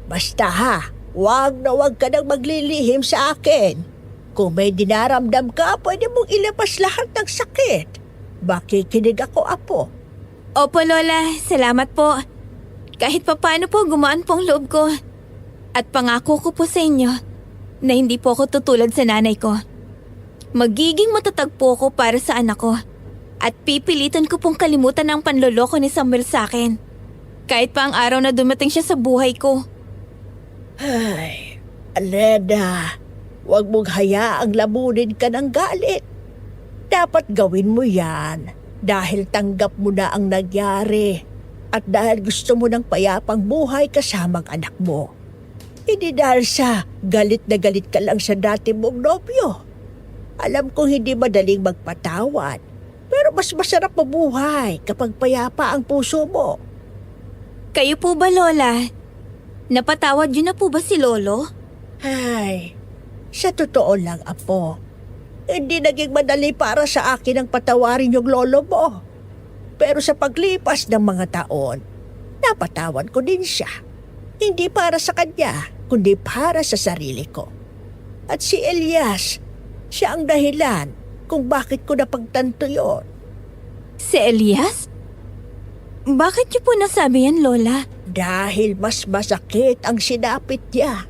Basta ha, huwag ka nang maglilihim sa akin. Kung may dinaramdam ka, pwede mong ilabas lahat ng sakit. Makikinig ako, Apo. Opo, Lola. Salamat po. Kahit papaano po gumaan po ang loob ko. At pangako ko po sa inyo na hindi po ako tutulad sa nanay ko. Magiging matatag po ako para sa anak ko. At pipilitan ko pong kalimutan ang panloloko ni Samuel sa akin. Kahit pa ang araw na dumating siya sa buhay ko. Ay, Aleda, huwag mong hayaang lamunin ka ng galit. Dapat gawin mo yan dahil tanggap mo na ang nangyari at dahil gusto mo ng payapang buhay kasamang anak mo. Hindi dahil sa galit na galit ka lang sa dati mong nobyo. Alam kong hindi madaling magpatawad, pero mas masarap mabuhay kapag payapa ang puso mo. Kayo po ba, Lola? Napatawad niyo na po ba si Lolo? Ay, sa totoo lang, Apo, hindi naging madali para sa akin ang patawarin yung lolo mo. Pero sa paglipas ng mga taon, napatawad ko din siya. Hindi para sa kanya, kundi para sa sarili ko. At si Elias, siya ang dahilan kung bakit ko napagtanto yon. Si Elias? Bakit niyo po nasabi yan, Lola? Dahil mas masakit ang sinapit niya.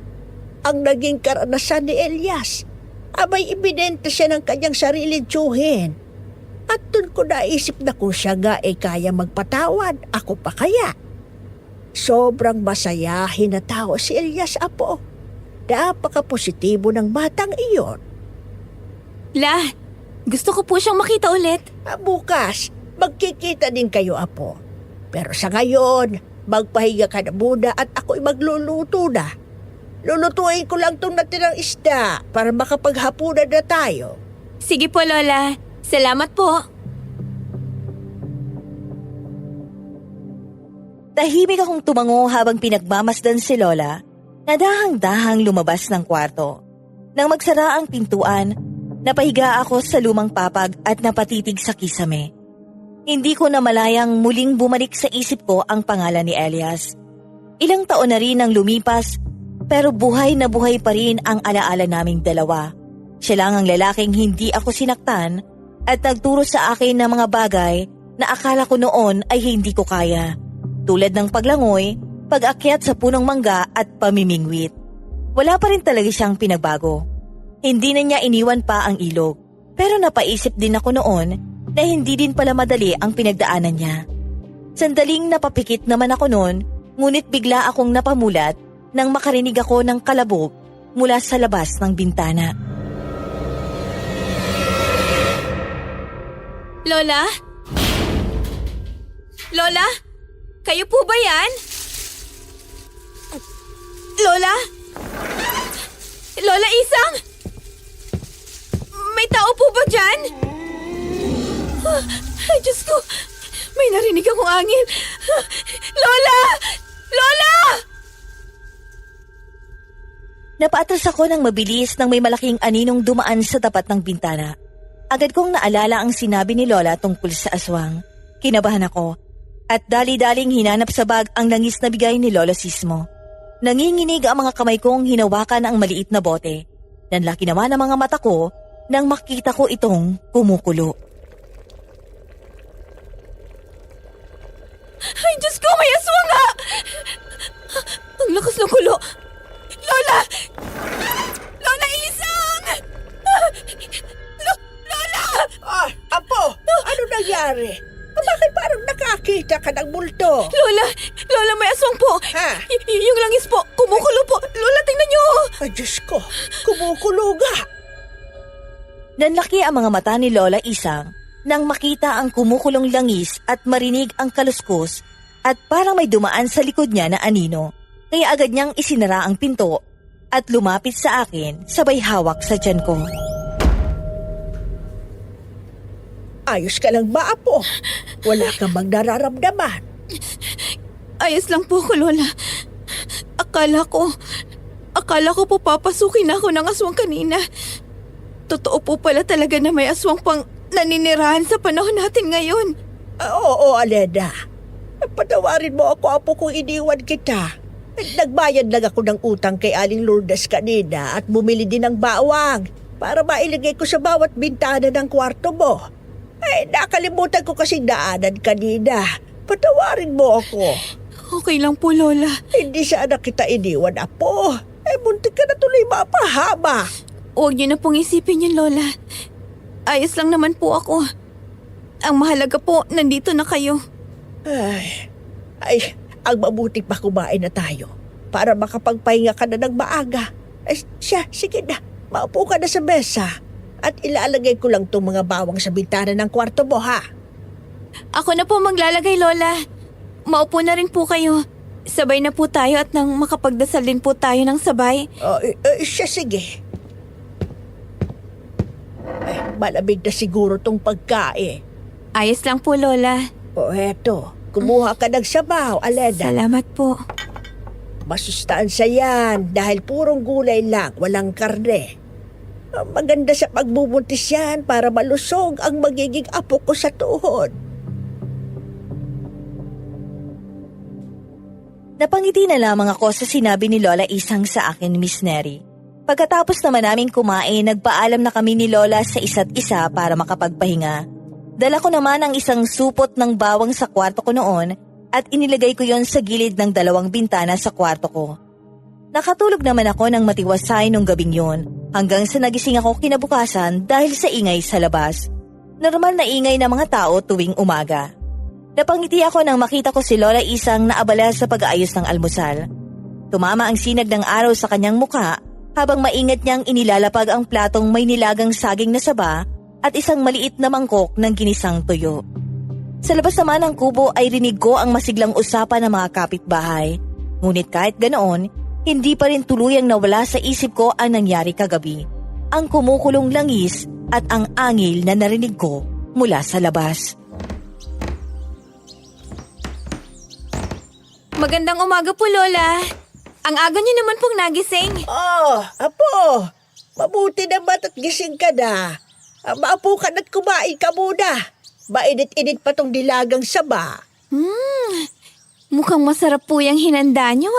Ang naging karanasan ni Elias, abay ibinenta siya ng kanyang sariling tiyuhin. At dun ko naisip na kung siya nga ay kaya magpatawad, ako pa kaya. Sobrang masayahin na tao si Elias, apo. Napaka-positibo ng batang iyon. La, gusto ko po siyang makita ulit. Bukas, magkikita din kayo, apo. Pero sa ngayon, magpahinga ka na muna at ako'y magluluto na. Lulutuin ko lang tong natirang isda para makapaghapunan na tayo. Sige po, Lola. Salamat po. Tahimik akong tumango habang pinagmamasdan si Lola na dahang-dahang lumabas ng kwarto. Nang magsara ang pintuan, napahiga ako sa lumang papag at napatitig sa kisame. Hindi ko namalayang muling bumalik sa isip ko ang pangalan ni Elias. Ilang taon na rin ang lumipas, pero buhay na buhay pa rin ang alaala naming dalawa. Siya lang ang lalaking hindi ako sinaktan at nagturo sa akin ng mga bagay na akala ko noon ay hindi ko kaya. Tulad ng paglangoy, pag-akyat sa punong mangga at pamimingwit. Wala pa rin talaga siyang pinagbago. Hindi na niya iniwan pa ang ilog. Pero napaisip din ako noon na hindi din pala madali ang pinagdaanan niya. Sandaling napapikit naman ako noon, ngunit bigla akong napamulat nang makarinig ako ng kalabog mula sa labas ng bintana. Lola? Lola? Kayo po ba yan? Lola? Lola Isang? May tao po ba dyan? Ay, Diyos ko. May narinig akong angin. Lola! Lola! Napaatras ako ng mabilis nang may malaking aninong dumaan sa tapat ng bintana. Agad kong naalala ang sinabi ni Lola tungkol sa aswang. Kinabahan ako at dali-daling hinanap sa bag ang langis na bigay ni Lola Sismo. Nanginginig ang mga kamay kong hinawakan ang maliit na bote. Nanlaki naman ang mga mata ko nang makita ko itong kumukulo. Ay, Diyos ko, may aswang nga! Ang lakas ng kulo. Lola! Lola Isang! Lola! Apo, ano nangyari? Bakit parang nakakita ka ng multo? Lola! Lola, may aswang po! Ha? Yung langis po, kumukulo po! Lola, tingnan niyo! Ay, Diyos ko, kumukuluga. Nanlaki ang mga mata ni Lola Isang nang makita ang kumukulong langis at marinig ang kaluskos at parang may dumaan sa likod niya na anino. Kaya agad niyang isinara ang pinto at lumapit sa akin sabay hawak sa tiyan ko. Ayos ka lang ba, Apo? Wala ka bang nararamdaman? Ayos lang po ko, Lola. Akala ko po papasukin ako ng aswang kanina. Totoo po pala talaga na may aswang pang naninirahan sa panahon natin ngayon. Oo, Aleda. Patawarin mo ako, Apo, kung iniwan kita. Nagbayad lang ako ng utang kay Aling Lourdes kanina at bumili din ng bawang para mailagay ko sa bawat bintana ng kwarto mo. Ay, nakalimutan ko kasing daanan kanina. Patawarin mo ako. Okay lang po, Lola. Hindi sana kita iniwan, Apo. Muntik ka na tuloy mapahama. Huwag niyo na pong isipin yun, Lola. Ayos lang naman po ako. Ang mahalaga po, nandito na kayo. Ay, ang mabuti pa kumain na tayo para makapagpahinga ka na ng maaga. Sige na, maupo ka na sa mesa at ilalagay ko lang itong mga bawang sa bintana ng kwarto mo, ha? Ako na po maglalagay, Lola. Maupo na rin po kayo. Sabay na po tayo at nang makapagdasal din po tayo ng sabay. Sige. Malamig na siguro tong pagkain. Ayos lang po, Lola. Eto, kumuha ka ng sabaw, Aleda. Salamat po. Masustansya yan dahil purong gulay lang, walang karne. Maganda sa pagbubuntis yan para malusog ang magiging apo ko sa tuhod. Napangiti na lamang ako sa sinabi ni Lola Isang sa akin, Miss Neri. Pagkatapos naman naming kumain, nagpaalam na kami ni Lola sa isa't isa para makapagpahinga. Dala ko naman ang isang supot ng bawang sa kwarto ko noon at inilagay ko yon sa gilid ng 2 bintana sa kwarto ko. Nakatulog naman ako ng matiwasay nung gabing yon hanggang sa nagising ako kinabukasan dahil sa ingay sa labas. Normal na ingay ng mga tao tuwing umaga. Napangiti ako nang makita ko si Lola Isang naabala sa pag-aayos ng almusal. Tumama ang sinag ng araw sa kanyang mukha habang maingat niyang inilalapag ang platong may nilagang saging na saba at isang maliit na mangkok ng ginisang tuyo. Sa labas naman ng kubo ay rinig ko ang masiglang usapan ng mga kapitbahay. Ngunit kahit ganoon, hindi pa rin tuluyang nawala sa isip ko ang nangyari kagabi. Ang kumukulong langis at ang angil na narinig ko mula sa labas. Magandang umaga po, Lola. Ang aga niyo naman pong nagising. Oh, apo, mabuti naman at gising ka na. Maapo ka na't kumain ka muna. Mainit-init pa tong dilagang saba. Mukhang masarap po yung hinanda niyo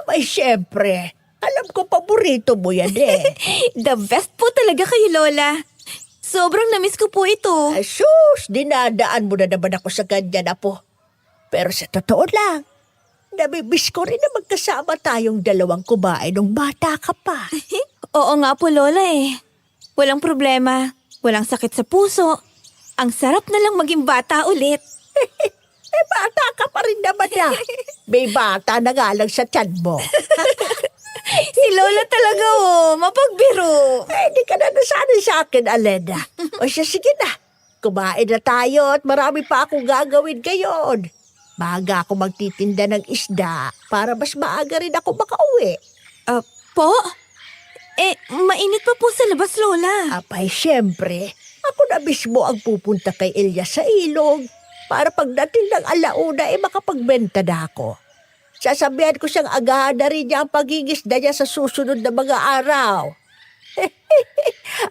Abay, syempre. Alam ko paborito mo yan eh. The best po talaga kayo, Lola. Sobrang namiss ko po ito. Ay, sus, dinadaan mo na naman ako sa ganyan, apo. Pero sa totoo lang, namimiss ko rin na magkasama tayong 2 kumain nung bata ka pa. Oo nga po, Lola eh. Walang problema. Walang sakit sa puso. Ang sarap na lang maging bata ulit. Bata ka pa rin naman na. May bata na nga lang sa tiyan mo. Si Lola talaga mapagbiro. Di ka na nasanay sa akin, Alena. O siya, sige na. Kumain na tayo at marami pa akong gagawin ngayon. Maaga ako magtitinda ng isda para mas maaga rin ako makauwi. Po? Mainit pa po sa labas, Lola. Apay, syempre, ako na mismo ang pupunta kay Elias sa ilog para pagdating ng 1:00 makapagbenta na ako. Sasabihan ko siyang agahan na rin niya ang pagingisda niya sa susunod na mga araw.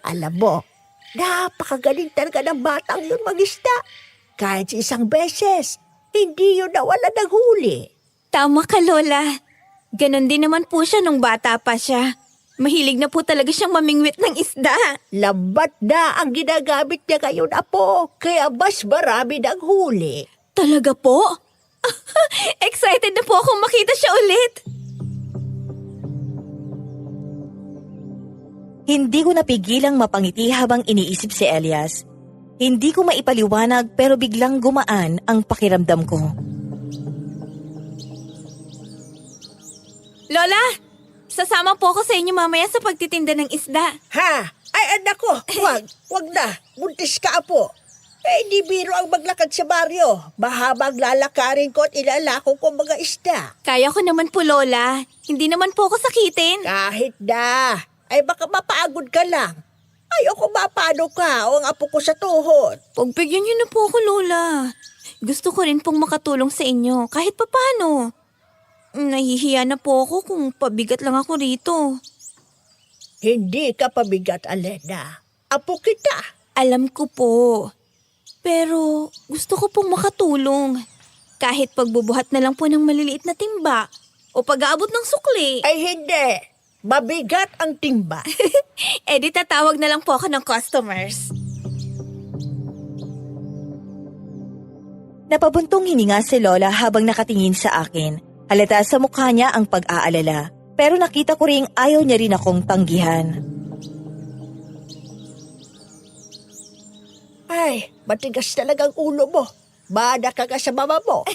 Alam mo, napakagaling talaga ng batang yun magisda. Kahit sa isang beses, hindi yun nawala ng huli. Tama ka, Lola. Ganon din naman po siya nung bata pa siya. Mahilig na po talaga siyang mamingwit ng isda. Lambat na ang ginagamit niya ngayon, apo. Kaya mas marami ng huli. Talaga po? Excited na po akong makita siya ulit. Hindi ko napigilang mapangiti habang iniisip si Elias. Hindi ko maipaliwanag pero biglang gumaan ang pakiramdam ko. Lola, sasama po ako sa inyo mamaya sa pagtitinda ng isda. Ha? Ay, anak ko, wag na. Buntis ka, apo. Hindi biro ang maglakad sa baryo. Mahabang lalakarin ko at ilalako ko mga isda. Kaya ko naman po, Lola. Hindi naman po ako sakitin. Kahit na. Ay, baka mapagod ka lang. Ayoko mapano ka o ang apo ko sa tuhod. Pagbigyan niyo na po ako, Lola. Gusto ko rin pong makatulong sa inyo kahit papano. Nahihiya na po ako kung pabigat lang ako rito. Hindi ka pabigat, Alena. Apo kita. Alam ko po. Pero gusto ko pong makatulong. Kahit pagbubuhat na lang po ng maliliit na timba o pag-aabot ng sukli. Ay, hindi. Mabigat ang timba. Di tatawag na lang po ako ng customers. Napabuntong hininga si Lola habang nakatingin sa akin. Halata sa mukha niya ang pag-aalala. Pero nakita ko ring ayaw niya rin akong tanggihan. Ay, matigas talagang ulo mo. Bada ka sa mama mo.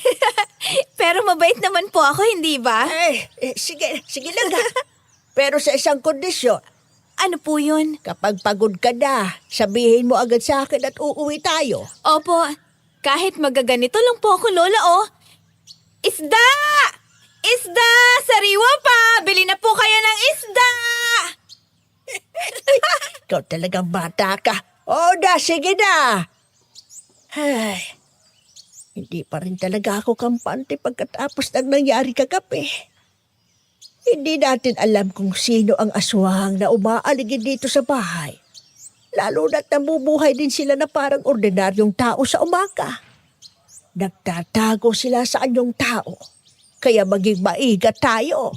Pero mabait naman po ako, hindi ba? Ay, sige lang na. Pero sa isang kondisyon, Ano po yun? kapag pagod ka na, sabihin mo agad sa akin at uuwi tayo. Opo, kahit magaganito lang po ako, Lola, Isda! Isda! Sariwa pa! Bili na po kayo ng isda! Ikaw talagang bata ka. Sige na. Ay, hindi pa rin talaga ako kampante pagkatapos ng nangyari kagabi. Hindi natin alam kung sino ang aswang na umaaligid dito sa bahay. Lalo na't nabubuhay din sila na parang ordinaryong tao sa umaga. Nagtatago sila sa anyong tao. Kaya maging maigat tayo.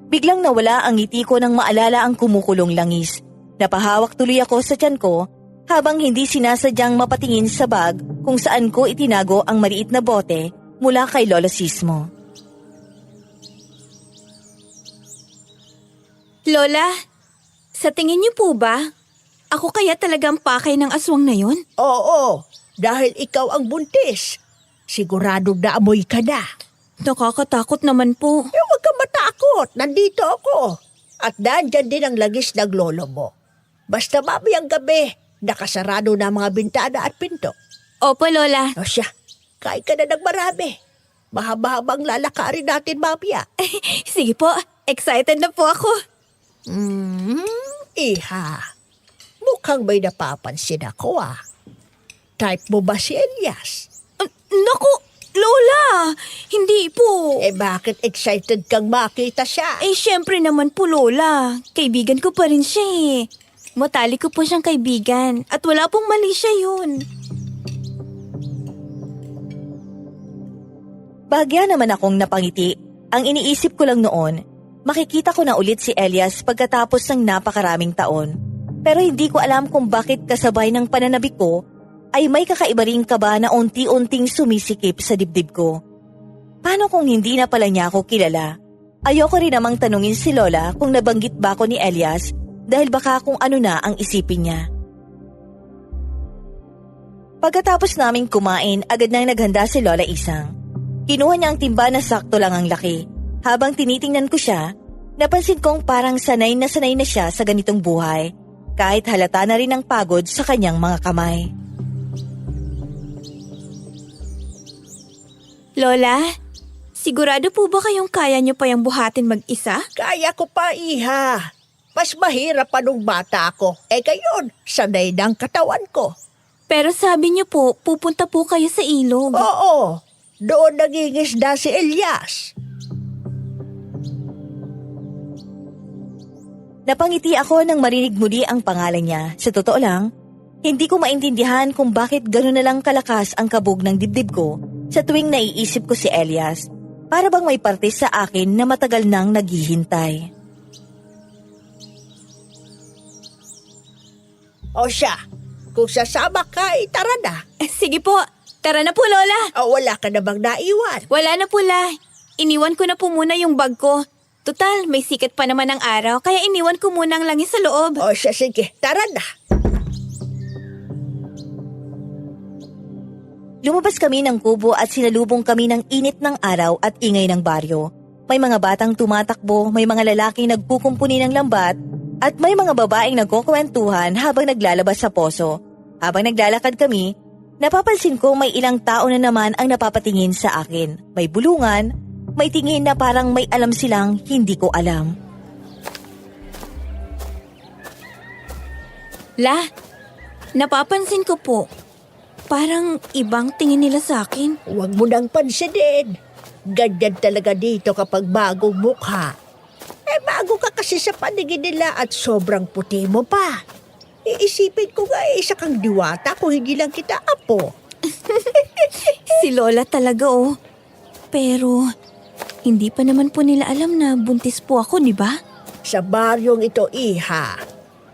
Biglang nawala ang ngiti ko nang maalala ang kumukulong langis. Napahawak tuloy ako sa tiyan ko habang hindi sinasadyang mapatingin sa bag kung saan ko itinago ang maliit na bote mula kay Lola Sismo. Lola, sa tingin niyo po ba, ako kaya talagang pakay ng aswang na yon? Oo, dahil ikaw ang buntis. Siguradong naamoy ka na. Nakakatakot naman po. Huwag kang matakot, nandito ako. At nandyan din ang langis ng lolo mo. Basta mamayang gabi, nakasarado na ang mga bintana at pinto. Opo, Lola. O siya, kain ka na ng marami. Mahaba-habang lalakarin natin mamaya. Sige po, excited na po ako. Iha, mukhang may napapansin ako Type mo ba si Elias? Naku, Lola! Hindi po. Bakit excited kang makita siya? Syempre naman po, Lola. Kaibigan ko pa rin siya Matali ko po siyang kaibigan at wala pong mali siya yun. Bahagya naman akong napangiti. Ang iniisip ko lang noon, makikita ko na ulit si Elias pagkatapos ng napakaraming taon. Pero hindi ko alam kung bakit kasabay ng pananabik ko ay may kakaiba ring kaba na unti-unting sumisikip sa dibdib ko. Paano kung hindi na pala niya ako kilala? Ayoko rin namang tanungin si Lola kung nabanggit ba ako ni Elias dahil baka kung ano na ang isipin niya. Pagkatapos naming kumain, agad nang naghanda si Lola Isang. Kinuha niya ang timba na sakto lang ang laki. Habang tinitingnan ko siya, napansin kong parang sanay na siya sa ganitong buhay, kahit halata na rin ang pagod sa kanyang mga kamay. Lola, sigurado po ba kayong kaya niyo pa yung buhatin mag-isa? Kaya ko pa, Iha. Mas mahirap pa nung bata ako. Ngayon, sanay na ang katawan ko. Pero sabi niyo po, pupunta po kayo sa ilog. Oo, doon nangingisda si Elias. Napangiti ako nang marinig muli ang pangalan niya. Sa totoo lang, hindi ko maintindihan kung bakit gano'n na lang kalakas ang kabog ng dibdib ko sa tuwing naiisip ko si Elias. Para bang may parte sa akin na matagal nang naghihintay. O siya, kung sasama ka, tara na. Sige po, tara na po, Lola. Wala ka na bang naiwan? Wala na po, La. Iniwan ko na po muna yung bag ko. Total, may sikat pa naman ng araw, kaya iniwan ko muna ang langis sa loob. O siya, sige, tara na. Lumabas kami ng kubo at sinalubong kami ng init ng araw at ingay ng baryo. May mga batang tumatakbo, may mga lalaking nagkukumpuni ng lambat, at may mga babaeng nagkukwentuhan habang naglalabas sa poso. Habang naglalakad kami, napapansin ko may ilang tao na naman ang napapatingin sa akin. May bulungan, may tingin na parang may alam silang hindi ko alam. La, napapansin ko po. Parang ibang tingin nila sa akin. Huwag mo nang pansinin. Ganyan talaga dito kapag bagong mukha. Bago ka kasi sa paningin nila at sobrang puti mo pa. Iisipin ko nga isa kang diwata kung hindi lang kita apo. Si Lola talaga Pero, hindi pa naman po nila alam na buntis po ako, di ba? Sa baryong ito, Iha,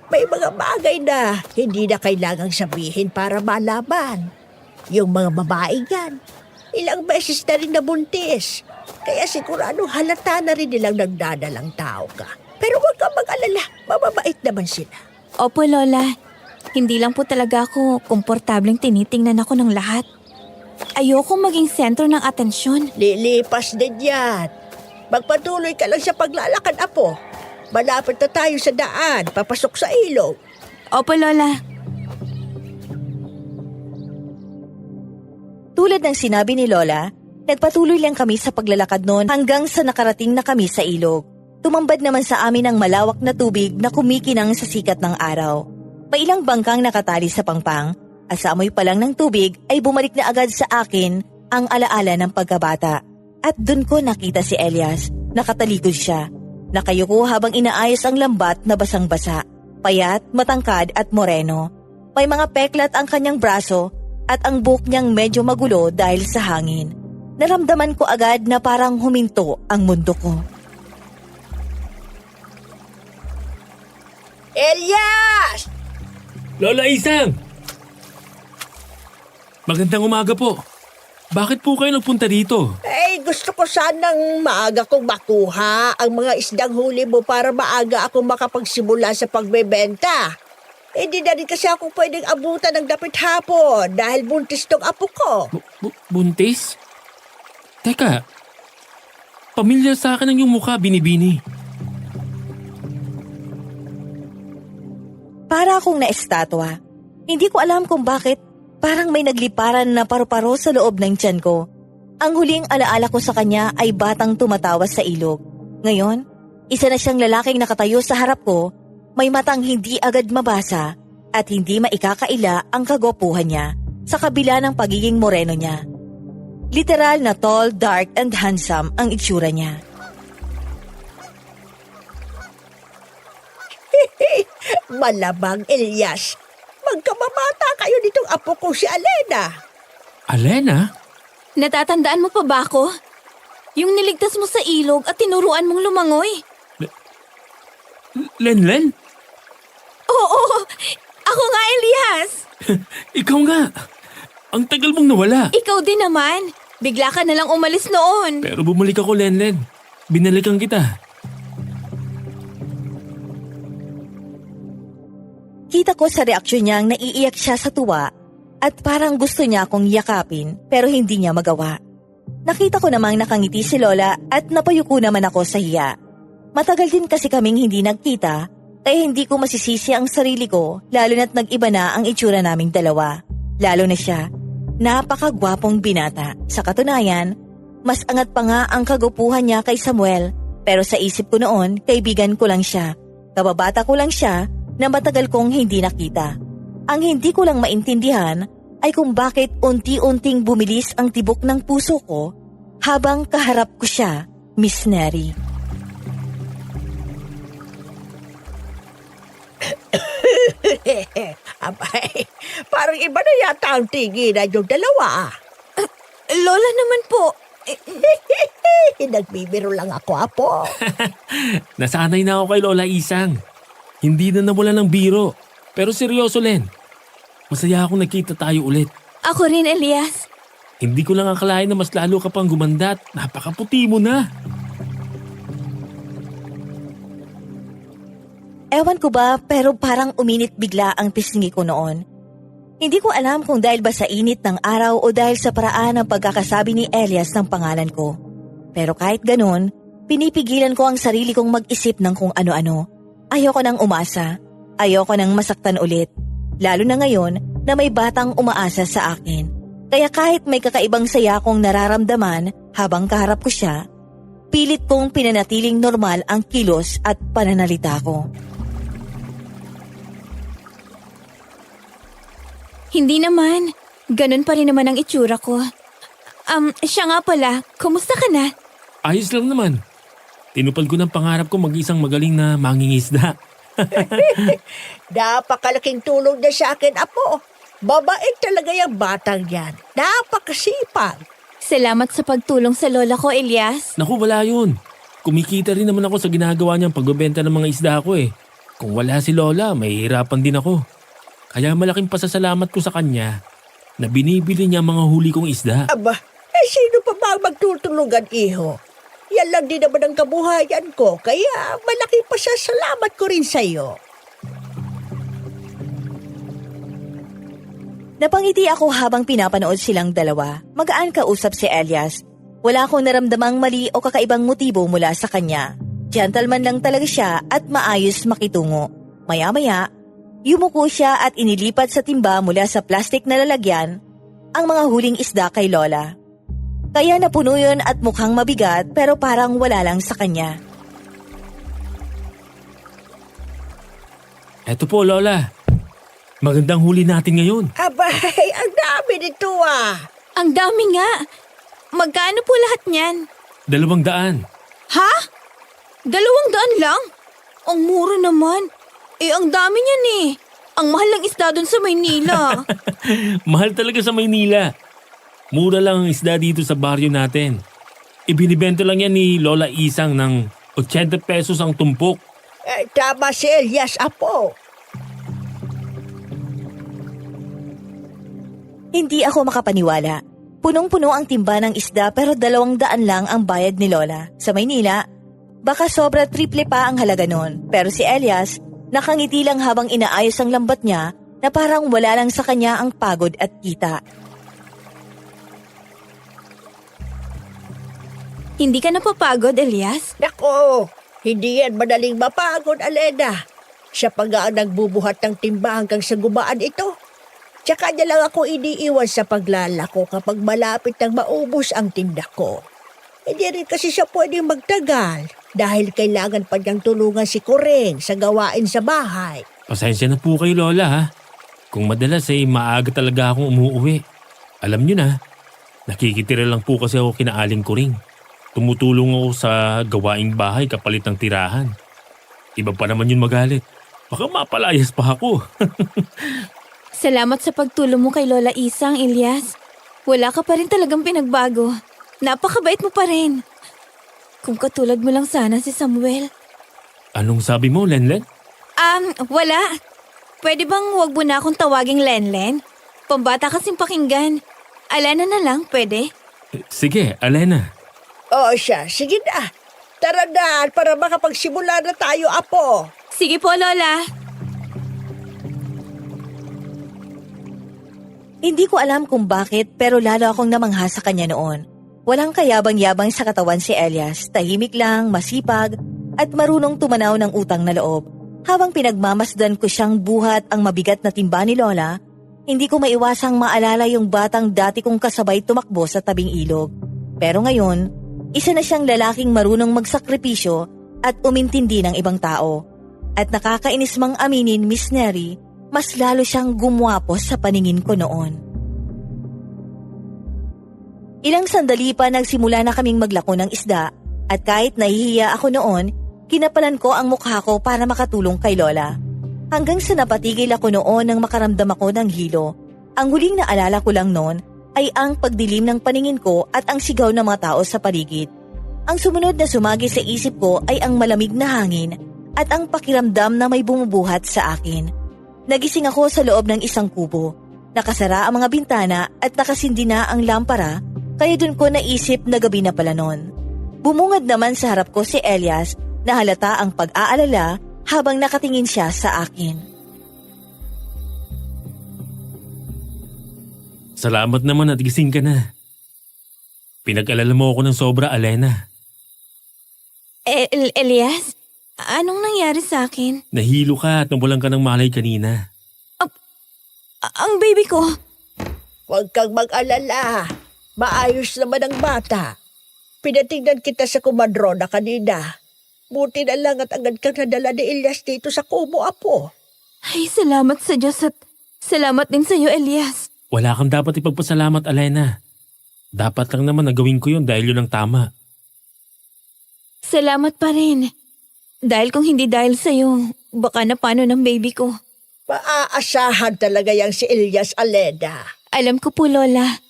may mga bagay na hindi na kailangang sabihin para malaman. Yung mga babae yan, ilang beses na rin nabuntis. Kaya sigurado halata na rin nilang nagdadalang tao ka. Pero huwag kang mag-alala, mababait naman sila. Opo, Lola. Hindi lang po talaga ako komportableng tinitingnan ako ng lahat. Ayoko maging sentro ng atensyon. Lilipas din yan. Magpatuloy ka lang sa paglalakad, apo. Malapit na tayo sa daan, papasok sa ilog. Opo, Lola. Tulad ng sinabi ni Lola, nagpatuloy lang kami sa paglalakad noon hanggang sa nakarating na kami sa ilog. Tumambad naman sa amin ang malawak na tubig na kumikinang sa sikat ng araw. May ilang bangkang nakatali sa pangpang at sa amoy pa lang ng tubig ay bumalik na agad sa akin ang alaala ng pagkabata. At dun ko nakita si Elias, nakatalikod siya. Nakayuko habang inaayos ang lambat na basang-basa, payat, matangkad at moreno. May mga peklat ang kanyang braso at ang buhok niyang medyo magulo dahil sa hangin. Naramdaman ko agad na parang huminto ang mundo ko. Elias! Lola Isang! Magandang umaga po. Bakit po kayo nagpunta dito? Gusto ko sanang maaga kong makuha ang mga isdang huli mo para maaga akong makapagsimula sa pagbebenta. Hindi na rin kasi ako pwedeng abutan ng dapit hapon dahil buntis tong apo ko. Buntis? Teka, pamilyar sa akin ang iyong mukha, Binibini. Para akong naestatwa. Hindi ko alam kung bakit parang may nagliparan na paru-paro sa loob ng tiyan ko. Ang huling alaala ko sa kanya ay batang tumatawas sa ilog. Ngayon, isa na siyang lalaking nakatayo sa harap ko, may matang hindi agad mabasa at hindi maikakaila ang kagwapuhan niya sa kabila ng pagiging moreno niya. Literal na tall, dark and handsome ang itsura niya. Malamang, Elias. Magkamamata kayo nitong apo ko si Alena. Alena? Natatandaan mo pa ba ako? Yung niligtas mo sa ilog at tinuruan mong lumangoy. Lenlen? Oo, ako nga, Elias. Ikaw nga. Ang tagal mong nawala. Ikaw din naman. Bigla ka nalang umalis noon. Pero bumalik ako, Lenlen. Binalikan kita. Kita ko sa reaksyon niyang naiiyak siya sa tuwa at parang gusto niya akong yakapin pero hindi niya magawa. Nakita ko namang nakangiti si Lola at napayuko naman ako sa hiya. Matagal din kasi kaming hindi nagkita kaya hindi ko masisisi ang sarili ko lalo na't nag-iba na ang itsura naming dalawa. Lalo na siya, napakagwapong binata. Sa katunayan, mas angat pa nga ang kagupuhan niya kay Samuel pero sa isip ko noon kaibigan ko lang siya. Kababata ko lang siya na matagal kong hindi nakita. Ang hindi ko lang maintindihan ay kung bakit unti-unting bumilis ang tibok ng puso ko habang kaharap ko siya, Miss Neri. Abay, parang iba na yata ang tinginan yung dalawa. Lola naman po. Nagbibiro lang ako, apo. Nasanay na ako kay Lola Isang. Hindi na nawala ng biro. Pero seryoso, Len. Masaya akong nakita tayo ulit. Ako rin, Elias. Hindi ko lang akalain na mas lalo ka pang gumanda at napakaputi mo na. Ewan ko ba pero parang uminit bigla ang pisngi ko noon. Hindi ko alam kung dahil ba sa init ng araw o dahil sa paraan ng pagkakasabi ni Elias ng pangalan ko. Pero kahit ganun, pinipigilan ko ang sarili kong mag-isip ng kung ano-ano. Ayoko nang umasa. Ayoko nang masaktan ulit. Lalo na ngayon na may batang umaasa sa akin. Kaya kahit may kakaibang saya akong nararamdaman habang kaharap ko siya, pilit kong pinanatiling normal ang kilos at pananalita ko. Hindi naman. Ganun pa rin naman ang itsura ko. Siya nga pala, kumusta ka na? Ayos lang naman. Tinupad ko ng pangarap ko mag-isang magaling na mangingisda. Napakalaking tulong na sa akin, apo. Babaeng talaga yung batang yan. Napakasipag. Salamat sa pagtulong sa lola ko, Elias. Naku, wala yun. Kumikita rin naman ako sa ginagawa niyang pagbebenta ng mga isda ko eh. Kung wala si Lola, may hirapan din ako. Kaya malaking pasasalamat ko sa kanya na binibili niya mga huli kong isda. Aba, sino pa ba ang magtutulungan, iho? Yan lang din naman ang kabuhayan ko, kaya malaking pasasalamat ko rin sa'yo. Napangiti ako habang pinapanood silang dalawa. Magaan kausap si Elias. Wala akong naramdamang mali o kakaibang motibo mula sa kanya. Gentleman lang talaga siya at maayos makitungo. Maya-maya, yumuko siya at inilipat sa timba mula sa plastik na lalagyan ang mga huling isda kay Lola. Kaya napuno yun at mukhang mabigat pero parang wala lang sa kanya. Eto po, Lola. Magandang huli natin ngayon. Abay, ang dami nito ah. Ang dami nga. Magkano po lahat niyan? 200. Ha? 200 lang? Ang mura naman. Ang dami niyan eh. Ang mahal ng isda doon sa Maynila. Mahal talaga sa Maynila. Mura lang ang isda dito sa baryo natin. Ibinibenta lang yan ni Lola Isang ng 80 pesos ang tumpok. Tama si Elias, apo. Hindi ako makapaniwala. Punong-puno ang timba ng isda pero 200 lang ang bayad ni Lola. Sa Maynila, baka sobra triple pa ang halaga nun. Pero si Elias, nakangiti lang habang inaayos ang lambat niya na parang wala lang sa kanya ang pagod at kita. Hindi ka napapagod, Elias? Nako, hindi yan madaling mapagod, Alena. Siya pa nga ang nagbubuhat ng timba hanggang sa gumaan ito. Tsaka niya lang ako iniiwan sa paglalako kapag malapit nang maubos ang tinda ko. Hindi rin kasi siya pwedeng magtagal dahil kailangan pa niyang tulungan si Coring sa gawain sa bahay. Pasensya na po kayo, Lola, ha? Kung madalas ay maaga talaga akong umuuwi. Alam nyo na, nakikitira lang po kasi ako kina Aling Coring. Tumutulong ako sa gawaing bahay kapalit ng tirahan. Iba pa naman yun magalit. Baka mapalayas pa ako. Salamat sa pagtulong mo kay Lola Isang, Elias. Wala ka pa rin talagang pinagbago. Napakabait mo pa rin. Kung katulad mo lang sana si Samuel. Anong sabi mo, Lenlen? Wala. Pwede bang wag mo na akong tawaging Lenlen? Pambata kasing pakinggan. Alena na lang, pwede? Sige, Alena. Oo siya, sige na. Tara na para makapagsimula na tayo, Apo. Sige po, Lola. Hindi ko alam kung bakit pero lalo akong namangha sa kanya noon. Walang kayabang-yabang sa katawan si Elias, tahimik lang, masipag, at marunong tumanaw ng utang na loob. Habang pinagmamasdan ko siyang buhat ang mabigat na timba ni Lola, hindi ko maiwasang maalala yung batang dati kong kasabay tumakbo sa tabing ilog. Pero ngayon, isa na siyang lalaking marunong magsakripisyo at umintindi ng ibang tao. At nakakainis mang aminin, Miss Neri, mas lalo siyang gumwapo sa paningin ko noon. Ilang sandali pa nagsimula na kaming maglako ng isda at kahit nahihiya ako noon, kinapalan ko ang mukha ko para makatulong kay Lola. Hanggang sa napatigil ako noon nang makaramdam ako ng hilo. Ang huling naalala ko lang noon ay ang pagdilim ng paningin ko at ang sigaw ng mga tao sa paligid. Ang sumunod na sumagi sa isip ko ay ang malamig na hangin at ang pakiramdam na may bumubuhat sa akin. Nagising ako sa loob ng isang kubo. Nakasara ang mga bintana at nakasindi na ang lampara, kaya dun ko naisip na gabi na pala noon. Bumungad naman sa harap ko si Elias na halata ang pag-aalala habang nakatingin siya sa akin. Salamat naman at gising ka na. Pinag-alala mo ako ng sobra, Alena. Elias, anong nangyari sa akin? Nahilo ka at nawalan ka ng malay kanina. Ang baby ko. Huwag kang mag-alala. Maayos naman ang bata. Pinatingnan kita sa kumadrona kanina. Buti na lang at agad kang nadala ni Elias dito sa kubo, Apo. Ay, salamat sa Diyos at salamat din sa iyo, Elias. Wala kang dapat ipagpasalamat, Alena. Dapat lang naman na gawin ko yun dahil yun ang tama. Salamat pa rin. Dahil kung hindi dahil sa iyo, baka na paano ng baby ko. Maaasahan talaga yang si Elias, Alena. Alam ko po, Lola.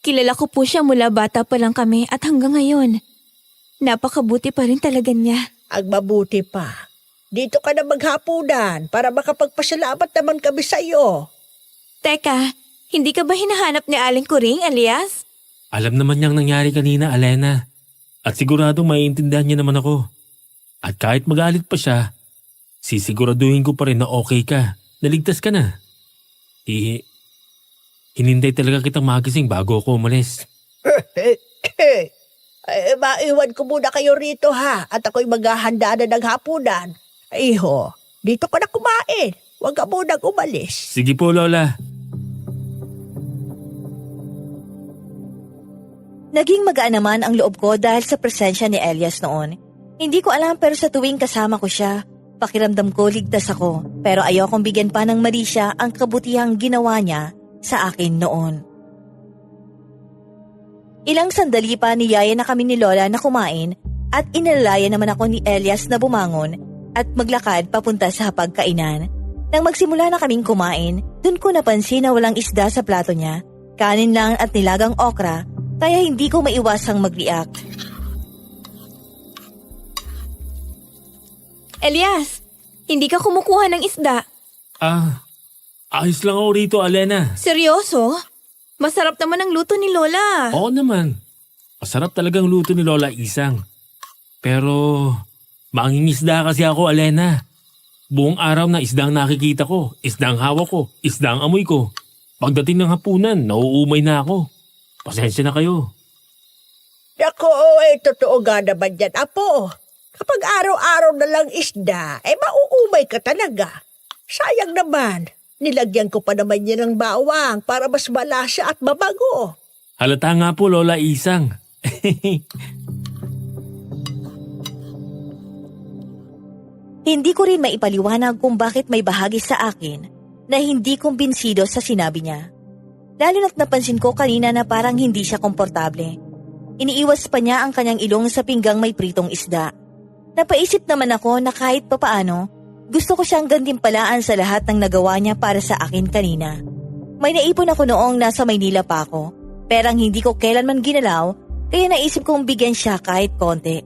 Kilala ko po siya mula bata pa lang kami at hanggang ngayon. Napakabuti pa rin talaga niya. Ang mabuti pa. Dito ka na maghapunan para makapagpasalamat naman kami sa iyo. Teka, hindi ka ba hinahanap ni Aling Coring, Elias? Alam naman niyang nangyari kanina, Alena. At siguradong maiintindihan niya naman ako. At kahit magalit pa siya, sisiguraduhin ko pa rin na okay ka. Naligtas ka na. Hinintay talaga kitang magising bago ako umalis. Maiwan ko muna kayo rito ha at ako'y maghahanda na ng hapunan. Iho, dito ka na kumain. Huwag ka munang umalis. Sige po, Lola. Naging magaan naman ang loob ko dahil sa presensya ni Elias noon. Hindi ko alam pero sa tuwing kasama ko siya, pakiramdam ko ligtas ako. Pero ayokong bigyan pa ng mali siya ang kabutihang ginawa niya sa akin noon. Ilang sandali pa niyaya na kami ni Lola na kumain at inalaya naman ako ni Elias na bumangon at maglakad papunta sa hapagkainan. Nang magsimula na kaming kumain, dun ko napansin na walang isda sa plato niya, kanin lang at nilagang okra, kaya hindi ko maiwasang mag-react. Elias, hindi ka kumukuha ng isda. Ayos lang ako rito, Alena. Seryoso? Masarap naman ang luto ni Lola. Oo naman. Masarap talagang luto ni Lola Isang. Pero mangingisda kasi ako, Alena. Buong araw na isda ang nakikita ko, isda ang hawak ko, isda ang amoy ko. Pagdating ng hapunan, nauumay na ako. Pasensya na kayo. Nako, totoo nga naman yan, Apo. Kapag araw-araw na lang isda, mauumay ka talaga. Sayang naman. Nilagyan ko pa naman yan ng bawang para mas malasa at mabago. Halata nga po, Lola Isang. Hindi ko rin maipaliwanag kung bakit may bahagi sa akin na hindi kumbinsido sa sinabi niya. Lalo na't napansin ko kanina na parang hindi siya komportable. Iniiwas pa niya ang kanyang ilong sa pinggang may pritong isda. Napaisip naman ako na kahit papaano, gusto ko siyang gantimpalaan sa lahat ng nagawa niya para sa akin kanina. May naipon ako noong nasa Maynila pa ako, perang hindi ko kailanman ginalaw, kaya naisip kong bigyan siya kahit konti,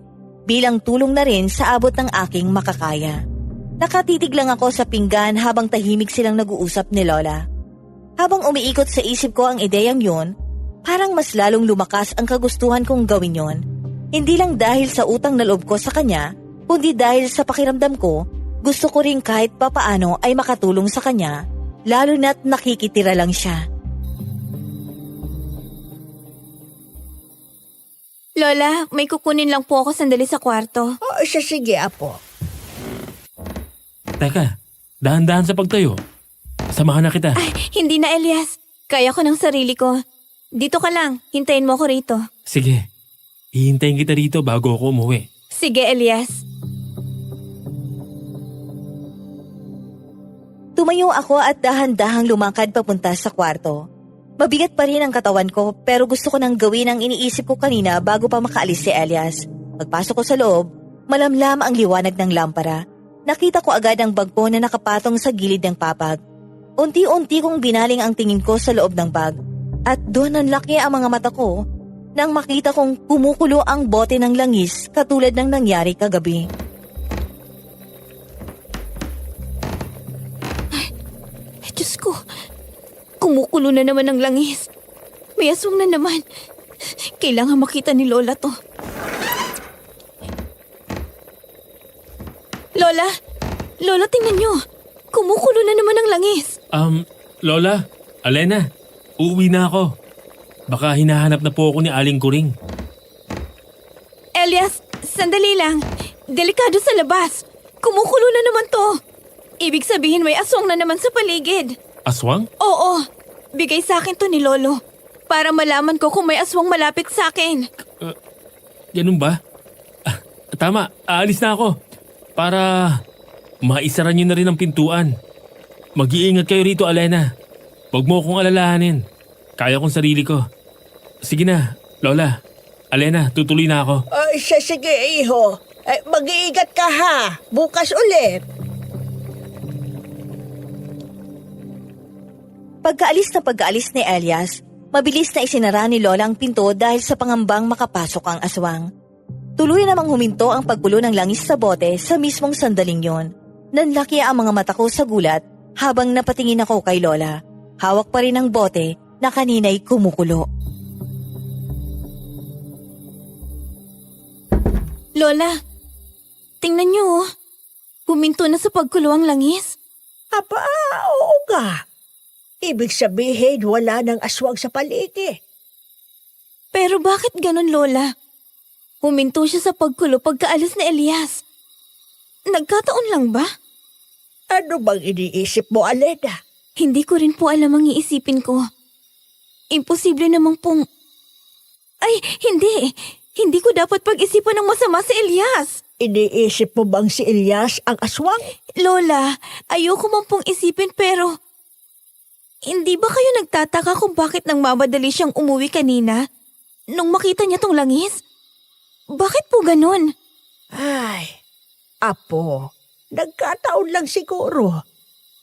bilang tulong na rin sa abot ng aking makakaya. Nakatitig lang ako sa pinggan habang tahimik silang nag-uusap ni Lola. Habang umiikot sa isip ko ang ideyang yun, parang mas lalong lumakas ang kagustuhan kong gawin yon. Hindi lang dahil sa utang na loob ko sa kanya, kundi dahil sa pakiramdam ko, gusto ko rin kahit papaano ay makatulong sa kanya, lalo na't nakikitira lang siya. Lola, may kukunin lang po ako sandali sa kwarto. Oh, sige, Apo. Teka, dahan-dahan sa pagtayo. Samahan na kita. Ay, hindi na Elias. Kaya ko ng sarili ko. Dito ka lang, hintayin mo ako rito. Sige, hihintayin kita rito bago ako umuwi. Sige, Elias. Tumayo ako at dahan-dahang lumakad papunta sa kwarto. Mabigat pa rin ang katawan ko pero gusto ko nang gawin ang iniisip ko kanina bago pa makaalis si Elias. Pagpasok ko sa loob, malamlam ang liwanag ng lampara. Nakita ko agad ang bag ko na nakapatong sa gilid ng papag. Unti-unti kong binaling ang tingin ko sa loob ng bag. At doon nanlaki ang mga mata ko nang makita kong kumukulo ang bote ng langis katulad ng nangyari kagabi. Diyos ko, kumukulo na naman ang langis. May aswang na naman. Kailangan makita ni Lola to. Lola! Lola, tingnan nyo. Kumukulo na naman ang langis. Lola, Alena, uuwi na ako. Baka hinahanap na po ako ni Aling Kuring. Elias, sandali lang. Delikado sa labas. Kumukulo na naman to. Ibig sabihin may aswang na naman sa paligid. Aswang? Oo, bigay sa akin to ni Lolo. Para malaman ko kung may aswang malapit sa akin. Ganun ba? Tama, aalis na ako. Para maisara niyo na rin ang pintuan. Mag-iingat kayo rito, Alena. Huwag mo akong alalahanin. Kaya kong sarili ko. Sige na, Lola. Alena, tutuloy na ako. Sige, iho. Mag-iingat ka ha. Bukas ulit. Pagkaalis ni Elias, mabilis na isinara ni Lola ang pinto dahil sa pangambang makapasok ang aswang. Tuloy namang huminto ang pagkulo ng langis sa bote sa mismong sandaling yon. Nanlaki ang mga mata ko sa gulat habang napatingin ako kay Lola. Hawak pa rin ang bote na kanina'y kumukulo. Lola, tingnan niyo oh. Huminto na sa pagkulo ang langis. Aba, oo nga. Ibig sabihin, wala nang aswang sa paligid. Pero bakit ganun, Lola? Huminto siya sa pagkulo pagkaalis ni Elias. Nagkataon lang ba? Ano bang iniisip mo, Alena? Hindi ko rin po alam ang iisipin ko. Imposible namang pong... Ay, hindi. Hindi ko dapat pag-isipan ng masama si Elias. Iniisip mo bang si Elias ang aswang? Lola, ayoko man pong isipin pero... Hindi ba kayo nagtataka kung bakit nang mamadali siyang umuwi kanina? Nung makita niya tong langis? Bakit po ganun? Ay, Apo, nagkataon lang siguro.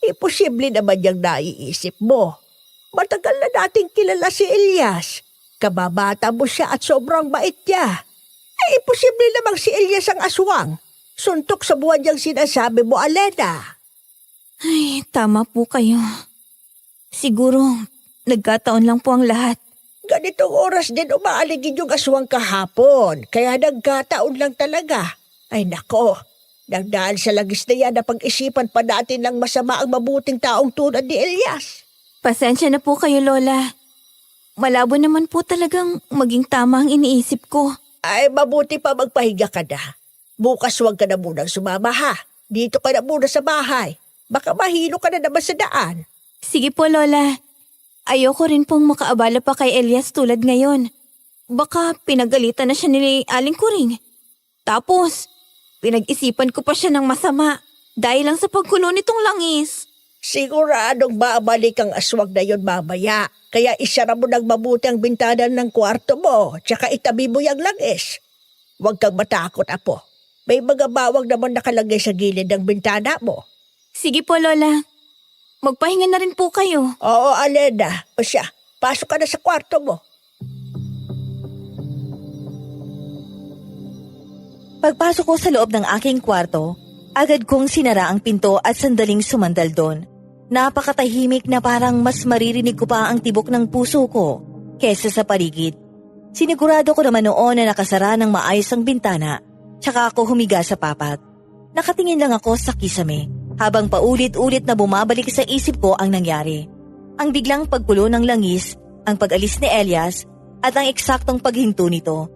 Imposible naman yung naiisip mo. Matagal na nating kilala si Elias. Kababata mo siya at sobrang bait niya. Imposible namang si Elias ang aswang. Suntok sa buwan niyang sinasabi mo, Alena. Ay, tama po kayo. Siguro, Nagkataon lang po ang lahat. Ganitong oras din umaaligid yung aswang kahapon, kaya nagkataon lang talaga. Ay nako, nagdaan sa lagis na yan na pag-isipan pa natin ng masama ang mabuting taong tulad ni Elias. Pasensya na po kayo, Lola. Malabo naman po talagang maging tama ang iniisip ko. Ay mabuti pa magpahinga ka na. Bukas huwag ka na munang sumama ha. Dito ka na muna sa bahay. Baka mahilo ka na naman sa daan. Sige po, Lola. Ayoko rin pong makaabala pa kay Elias tulad ngayon. Baka pinagalitan na siya ni Aling Kuring. Tapos, pinag-isipan ko pa siya ng masama dahil lang sa pagkulo nitong langis. Siguradong babalik ang aswang na yun mamaya. Kaya isara mo ng mabuti ang bintana ng kwarto mo, tsaka itabi mo yung langis. Huwag kang matakot, apo. May mga bawang naman nakalagay sa gilid ng bintana mo. Sige po, Lola. Magpahinga na rin po kayo. Oo, Alena. O siya, pasok ka na sa kwarto mo. Pagpasok ko sa loob ng aking kwarto, agad kong sinara ang pinto at sandaling sumandal doon. Napakatahimik na parang mas maririnig ko pa ang tibok ng puso ko kesa sa paligid. Sinigurado ko naman noon na nakasara ng maayos ang bintana, tsaka ako humiga sa papat. Nakatingin lang ako sa kisame habang paulit-ulit na bumabalik sa isip ko ang nangyari. Ang biglang pagkulo ng langis, ang pag-alis ni Elias, at ang eksaktong paghinto nito.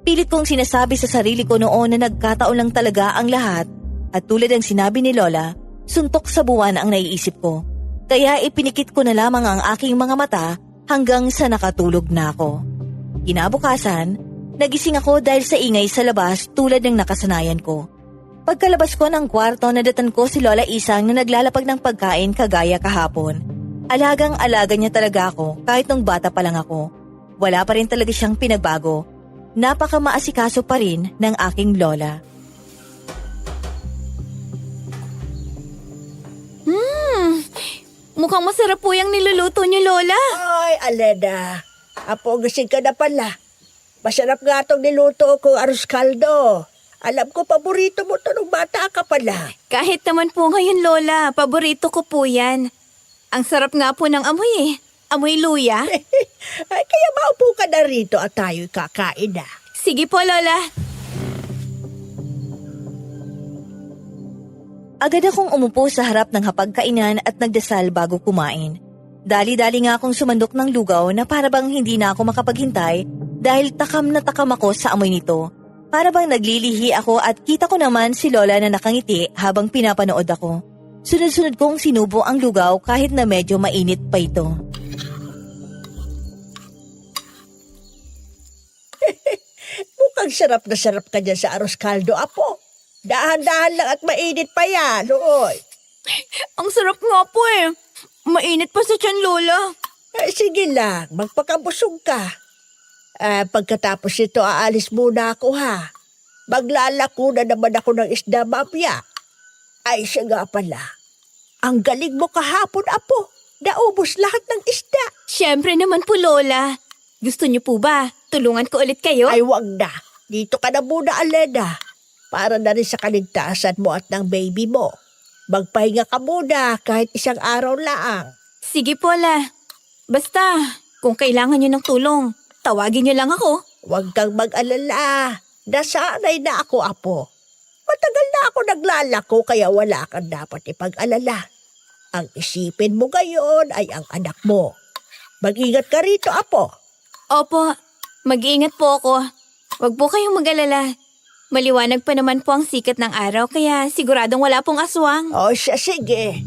Pilit kong sinasabi sa sarili ko noon na nagkataon lang talaga ang lahat at tulad ng sinabi ni Lola, suntok sa buwan ang naiisip ko. Kaya ipinikit ko na lamang ang aking mga mata hanggang sa nakatulog na ako. Kinabukasan, nagising ako dahil sa ingay sa labas tulad ng nakasanayan ko. Pagkalabas ko ng kwarto, nadatan ko si Lola Isang na naglalapag ng pagkain kagaya kahapon. Alagang-alaga niya talaga ako kahit nung bata pa lang ako. Wala pa rin talaga siyang pinagbago. Napaka-maasikaso pa rin ng aking lola. Mukhang masarap po yung niluluto niyo, Lola. Ay, Alena. Apo, gising ka na pala. Masarap nga itong niluto ko, arroz caldo. Alam ko, paborito mo to nung bata ka pala. Kahit naman po ngayon, Lola, paborito ko po yan. Ang sarap nga po ng amoy eh. Amoy luya. Ay, kaya maupo ka na rito at tayo'y kakain na. Sige po, Lola. Agad akong umupo sa harap ng hapagkainan at nagdasal bago kumain. Dali-dali nga akong sumandok ng lugaw na parabang hindi na ako makapaghintay dahil takam na takam ako sa amoy nito. Parabang naglilihi ako at kita ko naman si Lola na nakangiti habang pinapanood ako. Sunod-sunod kong sinubo ang lugaw kahit na medyo mainit pa ito. Mukhang sarap na sarap ka dyan sa arroz caldo, apo. Dahan-dahan lang at mainit pa yan, ooy. Ang sarap nga po eh. Mainit pa sa tiyan, Lola. Ay, sige lang, magpakabusog ka. Pagkatapos ito, aalis muna ako ha. Maglalako na naman ako ng isda mamaya. Ay, siya nga pala. Ang galing mo kahapon, apo. Naubos lahat ng isda. Siyempre naman po, Lola. Gusto niyo po ba? Tulungan ko ulit kayo? Ay, wag na. Dito ka na muna, Alena. Para na rin sa kaligtasan mo at ng baby mo. Magpahinga ka muna kahit isang araw lang. Sige po, La. Basta, kung kailangan niyo ng tulong, tawagin niyo lang ako. Huwag kang mag-alala. Nasanay na ako, apo. Matagal na ako naglalako kaya wala kang dapat ipag-alala. Ang isipin mo ngayon ay ang anak mo. Mag-ingat ka rito, apo. Opo, mag-iingat po ako. Huwag po kayong mag-alala. Maliwanag pa naman po ang sikat ng araw kaya siguradong wala pong aswang. O siya, sige.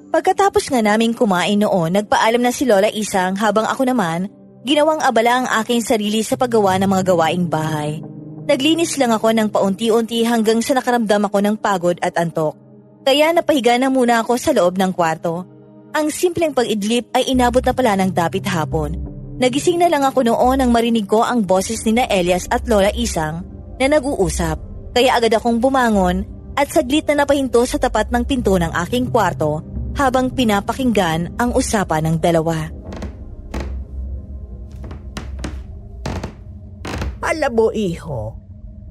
Pagkatapos nga naming kumain noon, nagpaalam na si Lola Isang habang ako naman, ginawang abala ang aking sarili sa paggawa ng mga gawaing bahay. Naglinis lang ako ng paunti-unti hanggang sa nakaramdam ako ng pagod at antok. Kaya napahiga na muna ako sa loob ng kwarto. Ang simpleng pag-idlip ay inabot na pala ng dapit hapon. Nagising na lang ako noon nang marinig ko ang boses ni na Elias at Lola Isang na nag-uusap. Kaya agad akong bumangon at saglit na napahinto sa tapat ng pinto ng aking kwarto habang pinapakinggan ang usapan ng dalawa. Alam mo, iho,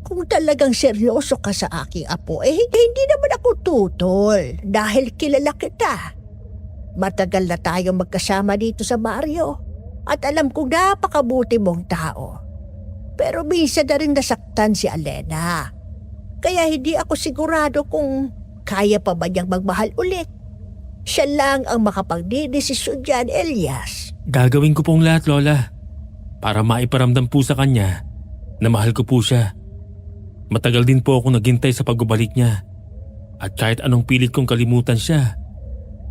Kung talagang seryoso ka sa aking apo, hindi naman ako tutol dahil kilala kita. Matagal na tayong magkasama dito sa baryo at alam kong napakabuti mong tao. Pero minsan na rin nasaktan si Alena. Kaya hindi ako sigurado kung kaya pa ba niyang magmahal ulit. Siya lang ang makapagdidesisyon dyan, Elias. Gagawin ko pong lahat, Lola. Para maiparamdam po sa kanya na mahal ko po siya. Matagal din po ako naghintay sa pagbabalik niya. At kahit anong pilit kong kalimutan siya,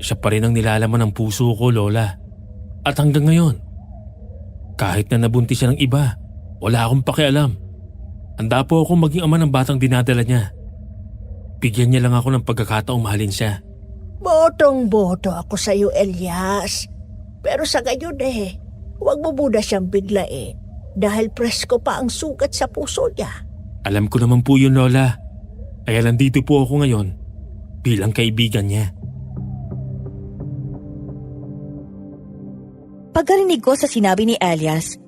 siya pa rin ang nilalaman ng puso ko, Lola. At hanggang ngayon, kahit na nabuntis siya ng iba, wala akong pakialam. Handa po akong maging ama ng batang dinadala niya. Bigyan niya lang ako ng pagkakataong mahalin siya. Botong-boto ako sa iyo, Elias. Pero sa gayon huwag mo muna siyang biglain dahil presko pa ang sugat sa puso niya. Alam ko naman po yun, Lola. Kaya nandito po ako ngayon bilang kaibigan niya. Pagkarinig ko sa sinabi ni Elias,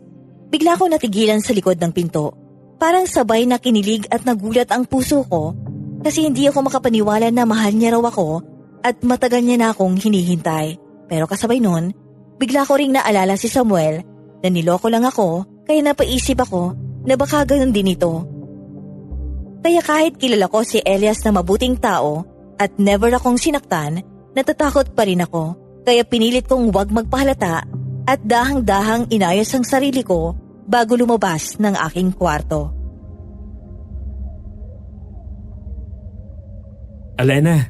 bigla ko natigilan sa likod ng pinto. Parang sabay na kinilig at nagulat ang puso ko kasi hindi ako makapaniwala na mahal niya raw ako at matagal niya na akong hinihintay. Pero kasabay nun, bigla ko ring naalala si Samuel na niloko lang ako kaya napaisip ako na baka ganun din ito. Kaya kahit kilala ko si Elias na mabuting tao at never akong sinaktan, natatakot pa rin ako. Kaya pinilit kong huwag magpahalata at dahang-dahang inayos ang sarili ko bago lumabas ng aking kwarto. Alena,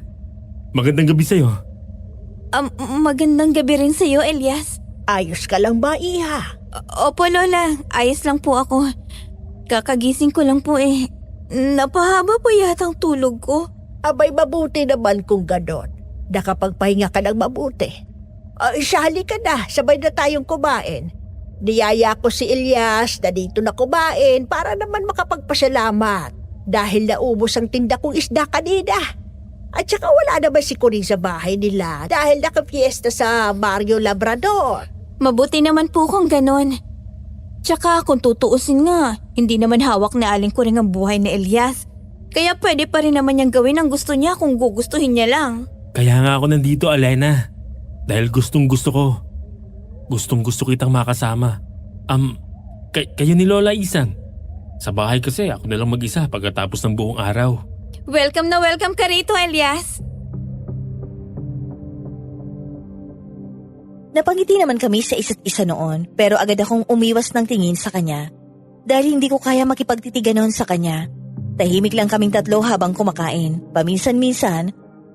magandang gabi sa'yo. Magandang gabi rin sa'yo, Elias. Ayos ka lang ba, Iha? Opo, Lola. Ayos lang po ako. Kakagising ko lang po Napahaba po yatang tulog ko. Abay, mabuti naman kung ganon. Nakapagpahinga ka ng mabuti. Sali ka na, sabay na tayong kumain. Niyaya ko si Elias na dito na kumain para naman makapagpasalamat dahil naubos ang tinda kong isda kanina. At saka wala naman si Corinne sa bahay nila dahil nakapiesta sa Barrio Labrador. Mabuti naman po kung ganon. Tsaka kung tutuusin nga, hindi naman hawak na aling ko rin ang buhay ni Elias. Kaya pwede pa rin naman niyang gawin ang gusto niya kung gugustuhin niya lang. Kaya nga ako nandito, Alena. Dahil gustong gusto ko. Gustong gusto kitang makasama. Kayo ni Lola Isang. Sa bahay kasi ako nalang mag-isa pagkatapos ng buong araw. Welcome na welcome ka rito, Elias. Napangiti naman kami sa isa't isa noon pero agad akong umiwas ng tingin sa kanya. Dahil hindi ko kaya makipagtitigan noon sa kanya. Tahimik lang kaming tatlo habang kumakain. Paminsan-minsan,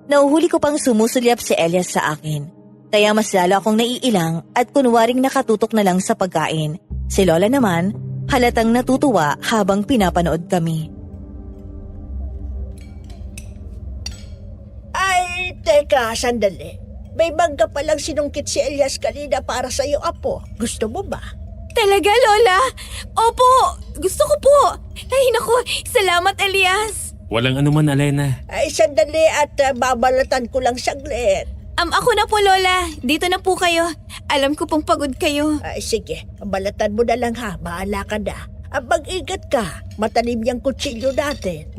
nauhuli ko pang sumusulyap si Elias sa akin. Kaya mas lalo akong naiilang at kunwaring nakatutok na lang sa pagkain. Si Lola naman, halatang natutuwa habang pinapanood kami. Ay, teka, sandali. May mangga palang sinungkit si Elias kanina para sa iyo, apo. Gusto mo ba? Talaga, Lola? Opo, gusto ko po. Ay, naku, salamat, Elias. Walang anuman, Alena. Ay, sandali at babalatan ko lang saglit. Ako na po, Lola. Dito na po kayo. Alam ko pong pagod kayo. Ay, sige. Balatan mo na lang ha. Bahala ka na. Mag-ingat ka. Matalim yung kutsilyo natin.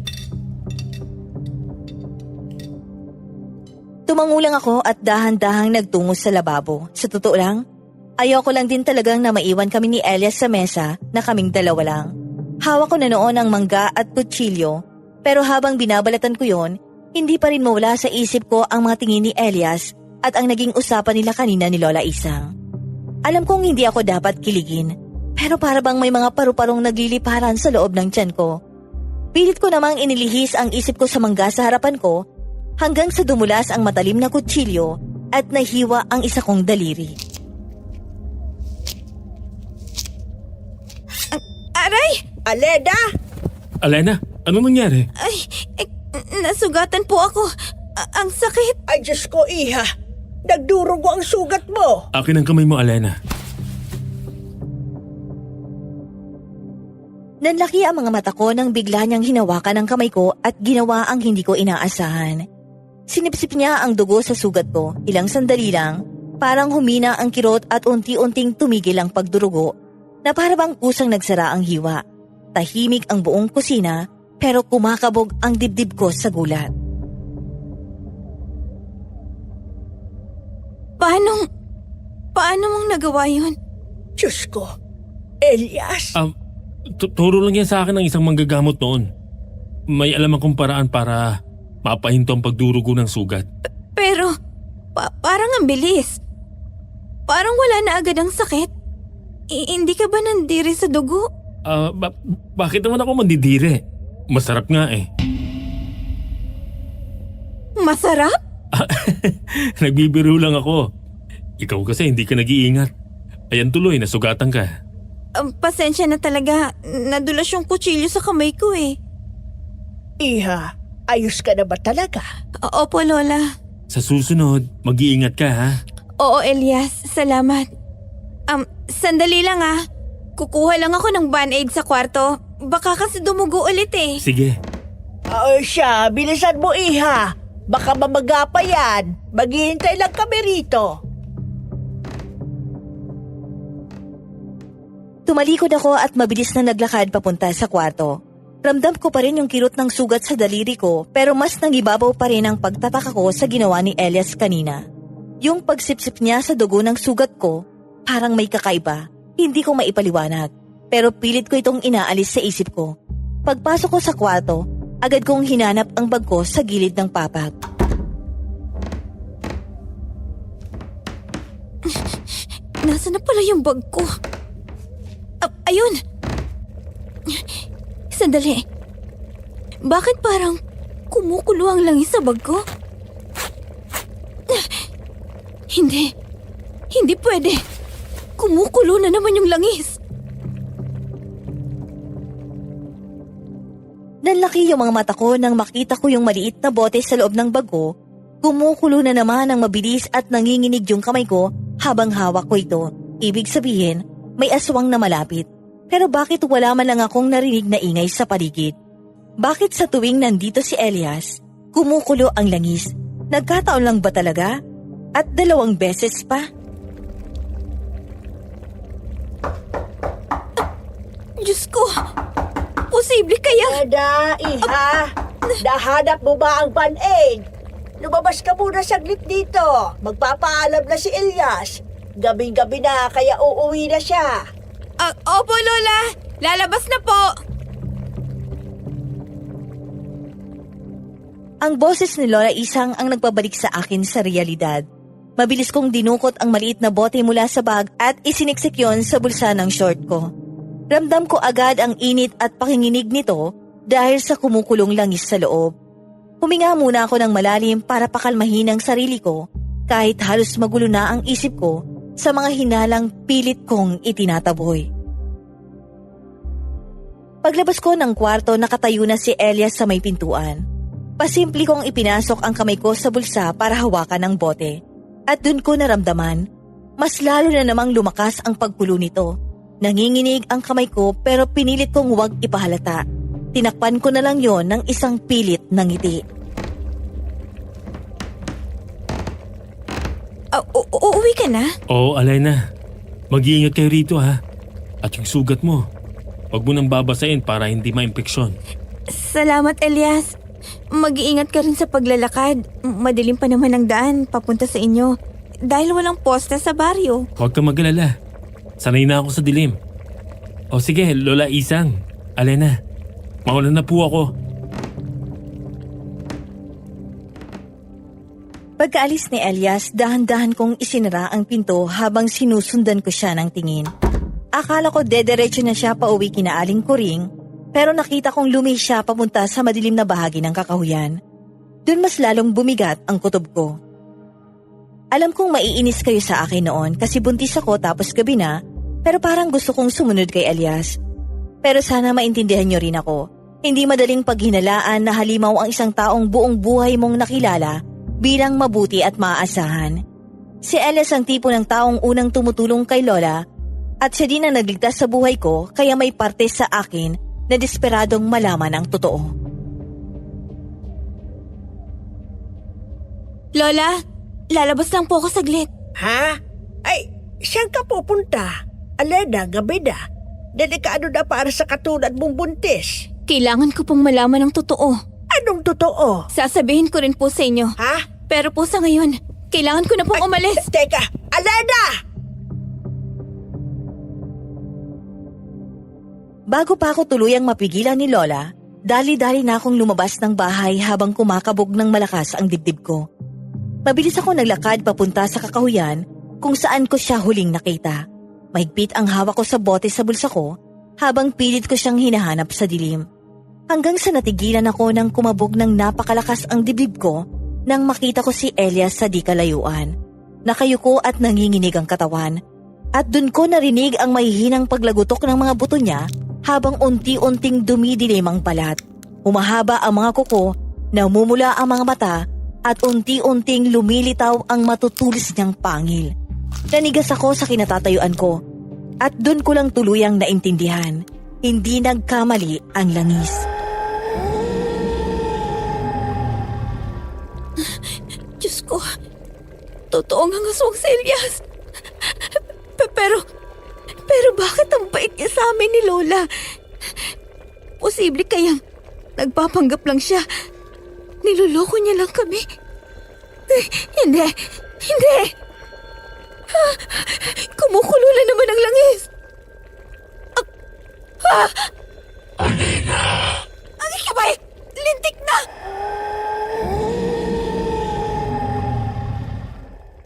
Tumangulang ako at dahan-dahang nagtungo sa lababo. Sa totoo lang, ayoko lang din talagang na maiwan kami ni Elias sa mesa na kaming dalawa lang. Hawak ko na noon ang mangga at kutsilyo, pero habang binabalatan ko yon, hindi pa rin mawala sa isip ko ang mga tingin ni Elias at ang naging usapan nila kanina ni Lola Isang. Alam kong hindi ako dapat kiligin, pero para bang may mga paru-parong nagliliparan sa loob ng tiyan ko. Pilit ko namang inilihis ang isip ko sa mangga sa harapan ko hanggang sa dumulas ang matalim na kutsilyo at nahiwa ang isa kong daliri. Aray! Alena! Alena, ano nangyari? Ay, nasugatan po ako. Ang sakit. Ay, Diyos ko, Iha. Nagdurugo ang sugat mo. Akin ang kamay mo, Alena. Nanlaki ang mga mata ko nang bigla niyang hinawakan ang kamay ko at ginawa ang hindi ko inaasahan. Sinipsip niya ang dugo sa sugat ko, ilang sandali lang, parang humina ang kirot at unti-unting tumigil ang pagdurugo na para bang kusang nagsara ang hiwa. Tahimik ang buong kusina pero kumakabog ang dibdib ko sa gulat. Paano mong nagawa yun? Diyos ko, Elias, Turo lang yan sa akin ng isang manggagamot noon. May alam akong paraan para mapahinto ang pagdurugo ng sugat. Pero, parang ang bilis. Parang wala na agad ang sakit. Hindi ka ba nandiri sa dugo? Bakit naman ako mandidire? Masarap nga eh. Masarap? Nagbibiro lang ako. Ikaw kasi hindi ka nag-iingat. Ayan tuloy, nasugatan ka. Pasensya na talaga. Nadulas yung kutsilyo sa kamay ko eh. Iha, ayos ka na ba talaga? Opo, Lola. Sa susunod, mag-iingat ka ha. Oo, Elias. Salamat. Sandali lang ah. Kukuha lang ako ng band-aid sa kwarto. Baka kasi dumugo ulit eh. Sige. Siya, bilisan mo, Iha. Baka mamaga pa yan. Maghihintay lang kami rito. Tumalikod ako at mabilis na naglakad papunta sa kwarto. Ramdam ko pa rin yung kirot ng sugat sa daliri ko pero mas nangibabaw pa rin ang pagtataka ko sa ginawa ni Elias kanina. Yung pagsipsip niya sa dugo ng sugat ko, parang may kakaiba. Hindi ko maipaliwanag. Pero pilit ko itong inaalis sa isip ko. Pagpasok ko sa kwarto, agad kong hinanap ang bag ko sa gilid ng papag. Nasaan na pala yung bag ko? Ayun! Sandali. Bakit parang kumukulo ang langis sa bag ko? Hindi. Hindi pwede. Kumukulo na naman yung langis. Nanlaki yung mga mata ko nang makita ko yung maliit na bote sa loob ng bag ko. Kumukulo na naman ng mabilis at nanginginig yung kamay ko habang hawak ko ito. Ibig sabihin, may aswang na malapit. Pero bakit wala man lang akong narinig na ingay sa paligid? Bakit sa tuwing nandito si Elias, kumukulo ang langis? Nagkataon lang ba talaga? At 2 beses pa? Diyos ko! Posible kaya? Eda, Iha, nahanap mo ba ang band-aid? Lumabas ka muna saglit dito. Magpapaalam na si Elias. Gabing-gabi na kaya uuwi na siya. Opo, Lola! Lalabas na po! Ang boses ni Lola Isang ang nagpabalik sa akin sa realidad. Mabilis kong dinukot ang maliit na bote mula sa bag at isiniksik yon sa bulsa ng short ko. Ramdam ko agad ang init at pakinginig nito dahil sa kumukulong langis sa loob. Huminga muna ako ng malalim para pakalmahin ang sarili ko kahit halos magulo na ang isip ko sa mga hinalang pilit kong itinataboy. Paglabas ko ng kwarto, nakatayo na si Elias sa may pintuan. Pasimple kong ipinasok ang kamay ko sa bulsa para hawakan ang bote. At dun ko naramdaman, mas lalo na namang lumakas ang pagkulo nito. Nanginginig ang kamay ko pero pinilit kong huwag ipahalata. Tinakpan ko na lang yon ng isang pilit na ngiti. Uuwi ka na? Oo, Alena. Mag-iingat kayo rito ha. At yung sugat mo, huwag mo nang babasain para hindi ma-impeksyon. Salamat, Elias. Mag-iingat ka rin sa paglalakad. Madilim pa naman ang daan papunta sa inyo. Dahil walang poste sa baryo. Huwag kang mag-alala. Sanay na ako sa dilim. O sige, Lola Isang. Alena, mauna na po ako. Pagkaalis ni Elias, dahan-dahan kong isinara ang pinto habang sinusundan ko siya ng tingin. Akala ko dederecho na siya pauwi kina Aling Kuring, pero nakita kong lumihis siya papunta sa madilim na bahagi ng kakahuyan. Doon mas lalong bumigat ang kutob ko. Alam kong maiinis kayo sa akin noon kasi buntis ako tapos gabi na, pero parang gusto kong sumunod kay Elias. Pero sana maintindihan niyo rin ako. Hindi madaling paghinalaan na halimaw ang isang taong buong buhay mong nakilala bilang mabuti at maaasahan. Si Elias ang tipo ng taong unang tumutulong kay Lola at siya din ang nagligtas sa buhay ko kaya may parte sa akin na desperadong malaman ang totoo. Lola, lalabas lang po ako saglit. Ha? Ay, saan ka pupunta? Alena, gabi na. Delikado na para sa katulad mong buntis. Kailangan ko pong malaman ang totoo. Anong totoo? Sasabihin ko rin po sa inyo. Ha? Pero po sa ngayon, kailangan ko na pong umalis. Teka, Alana! Bago pa ako tuluyang mapigilan ni Lola, dali-dali na akong lumabas ng bahay habang kumakabog ng malakas ang dibdib ko. Mabilis ako naglakad papunta sa kakahuyan kung saan ko siya huling nakita. Mahigpit ang hawak ko sa bote sa bulsa ko habang pilit ko siyang hinahanap sa dilim. Hanggang sa natigilan ako nang kumabog ng napakalakas ang dibdib ko nang makita ko si Elias sa di kalayuan. Nakayuko at nanginginig ang katawan. At dun ko narinig ang mahihinang paglagutok ng mga buto niya habang unti-unting dumidilim ang balat. Humahaba ang mga kuko, namumula ang mga mata at unti-unting lumilitaw ang matutulis niyang pangil. Nanigas ako sa kinatatayuan ko at dun ko lang tuluyang naintindihan. Hindi nagkamali ang langis. Diyos ko, totoo nga ngaswang si Elias. Pero bakit ang bait niya sa amin ni Lola? Posible kayang nagpapanggap lang siya. Niloloko niya lang kami. Hindi. Kumukulo na naman ang langis. Alina! Ang ikabay! Lintik na!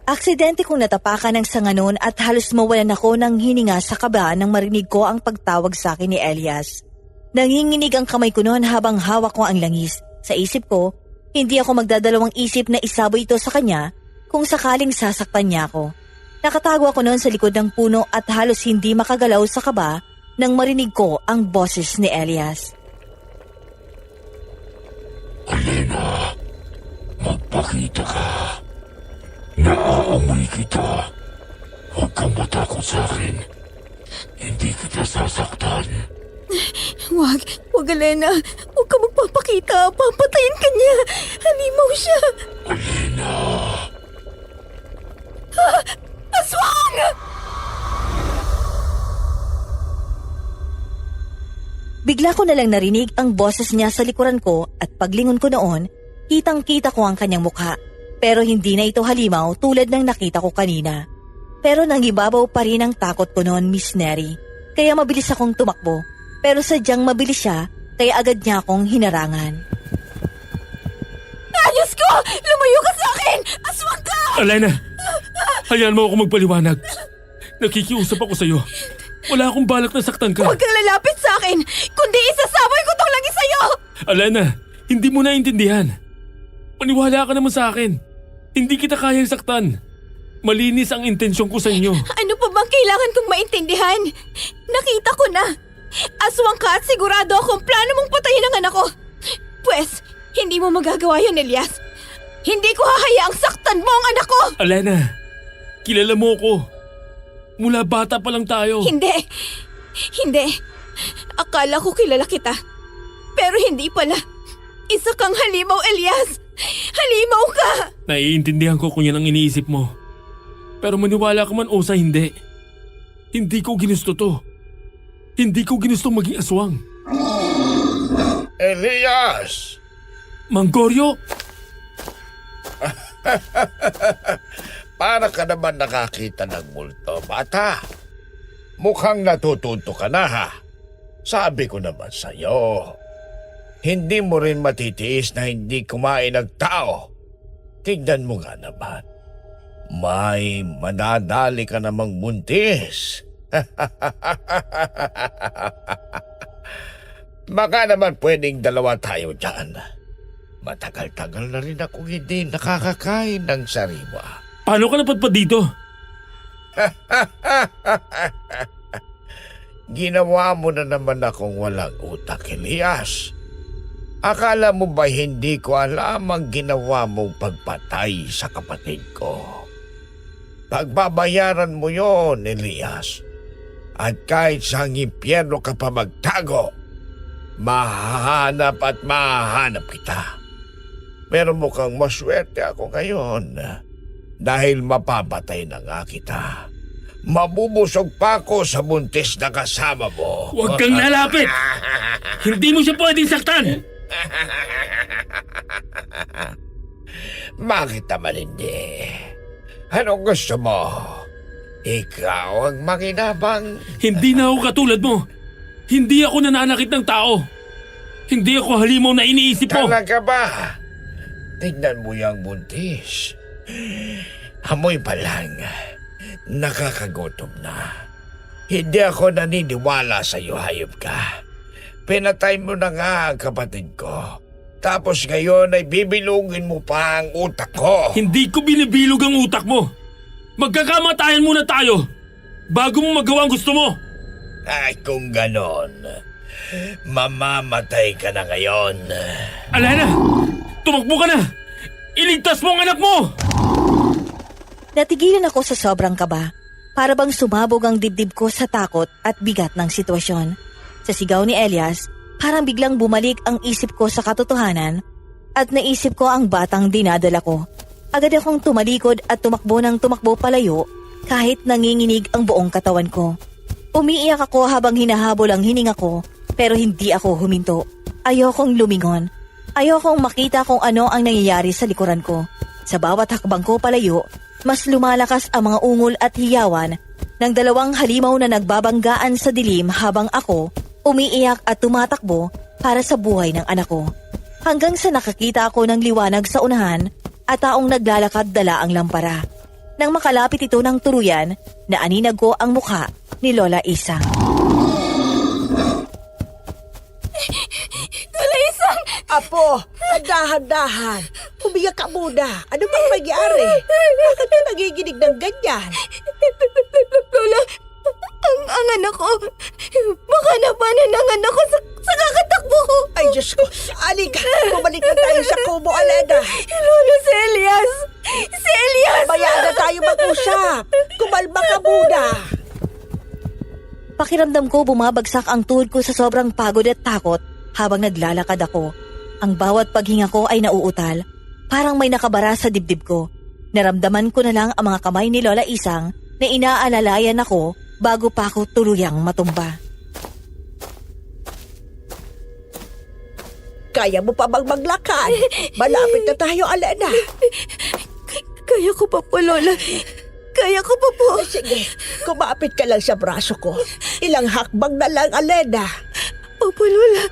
Aksidente kong natapakan ng sanganon at halos mawalan ako ng hininga sa kaba nang marinig ko ang pagtawag sa akin ni Elias. Nanginginig ang kamay ko noon habang hawak ko ang langis. Sa isip ko, hindi ako magdadalawang isip na isaboy ito sa kanya kung sakaling sasaktan niya ako. Nakatago ako noon sa likod ng puno at halos hindi makagalaw sa kaba nang marinig ko ang boses ni Elias. Alina, magpakita ka. Naaamoy kita. Huwag kang matakot sa akin. Hindi kita sasaktan. Wag, Alena. Huwag ka magpapakita. Papatayin ka niya. Halimaw siya. Alina! Aswang! Bigla ko nalang narinig ang boses niya sa likuran ko at paglingon ko noon, kitang-kita ko ang kanyang mukha. Pero hindi na ito halimaw tulad ng nakita ko kanina. Pero nangibabaw pa rin ang takot ko noon, Miss Neri. Kaya mabilis akong tumakbo. Pero sadyang mabilis siya, kaya agad niya akong hinarangan. Ayos ko! Lumayo ka sa akin! Aswang ka! Alena! Hayaan mo ako magpaliwanag. Nakikiusap ako sa'yo. Wala akong balak na saktan ka. Huwag kang lalapit sa akin! Kundi isasaboy ko tong langis sa'yo! Alena, hindi mo naintindihan. Maniwala ka naman sa akin. Hindi kita kayang saktan. Malinis ang intensyon ko sa inyo. Ano pa bang kailangan kong maintindihan? Nakita ko na. Aswang ka at sigurado akong plano mong patayin ang anak ko. Pwes, hindi mo magagawa yun, Elias. Hindi ko hahayaang saktan mo ang anak ko! Alena, kilala mo ko. Mula bata pa lang tayo. Hindi. Akala ko kilala kita. Pero hindi pala. Isa kang halimaw, Elias. Halimaw ka! Naiintindihan ko kung yan ang iniisip mo. Pero maniwala ka man o sa hindi. Hindi ko ginusto to. Hindi ko ginusto maging aswang. Elias! Manggoryo! Para ka naman nakakita ng multo, bata. Mukhang natututo ka na ha. Sabi ko naman sa'yo, hindi mo rin matitiis na hindi kumain ng tao. Tignan mo nga naman. May manadali ka namang buntis. Baka naman pwedeng dalawa tayo dyan. Matagal-tagal na rin akong hindi nakakakain ng sariwa. Paano ka napadpad dito? Ginawa mo na naman akong walang utak, Elias. Akala mo ba hindi ko alam ang ginawa mong pagpatay sa kapatid ko? Pagbabayaran mo yon, Elias. At kahit sa impyerno ka pa magtago, mahahanap at mahahanap kita. Pero mukhang maswerte ako ngayon dahil mapapatay na nga kita. Mabubusog pa ako sa buntis na kasama mo. Huwag kang lalapit! Hindi mo siya pwedeng saktan! Bakit naman hindi? Anong gusto mo? Ikaw ang makinabang. Hindi na ako katulad mo. Hindi ako nananakit ng tao. Hindi ako halimaw na iniisip mo. Talaga ba? Tignan mo yung buntis. Amoy pa lang. Nakakagutom na. Hindi ako naniniwala sa iyo, hayop ka. Pinatay mo na nga ang kapatid ko. Tapos ngayon ay bibilugin mo pa ang utak ko. Hindi ko binibilog ang utak mo. Magkakamatayan muna tayo bago mo magawa ang gusto mo. Ay, kung ganon, mamamatay ka na ngayon. Alena, tumakbo ka na! Iligtas mo ang anak mo! Natigilan ako sa sobrang kaba. Para bang sumabog ang dibdib ko sa takot at bigat ng sitwasyon. Sa sigaw ni Elias, parang biglang bumalik ang isip ko sa katotohanan at naisip ko ang batang dinadala ko. Agad akong tumalikod at tumakbo ng tumakbo palayo kahit nanginginig ang buong katawan ko. Umiiyak ako habang hinahabol ang hininga ko pero hindi ako huminto. Ayokong lumingon. Ayokong makita kung ano ang nangyayari sa likuran ko. Sa bawat hakbang ko palayo, mas lumalakas ang mga ungol at hiyawan ng dalawang halimaw na nagbabanggaan sa dilim habang ako umiiyak at tumatakbo para sa buhay ng anak ko. Hanggang sa nakakita ako ng liwanag sa unahan at taong naglalakad dala ang lampara. Nang makalapit ito ng tuluyan, naaninag ko ang mukha ni Lola Isa. Lola Isang! Apo, dahan-dahan. Umiyak ka muna. Ano bang nangyari? Bakit ka nagiginig ng ganyan? Lola, ang anak ko, baka napanan ang anak ko sa kakatakbo ko. Ay, Diyos ko. Alika, bumalik na tayo sa kubo, Alena. Lola, si Elias! Si Elias! Bayaan na tayo mag-usap. Kumalma ka muna. Pakiramdam ko bumabagsak ang tuhod ko sa sobrang pagod at takot habang naglalakad ako. Ang bawat paghinga ko ay nauutal. Parang may nakabara sa dibdib ko. Naramdaman ko na lang ang mga kamay ni Lola Isang na inaalalayan ako bago pa ako tuluyang matumba. Kaya mo pa bang maglakad? Malapit na tayo, Alena. Kaya ko pa po, Lola. Kaya ko pa po. Sige, kumapit ka lang sa braso ko. Ilang hakbang na lang, Alena. Opo, Lola.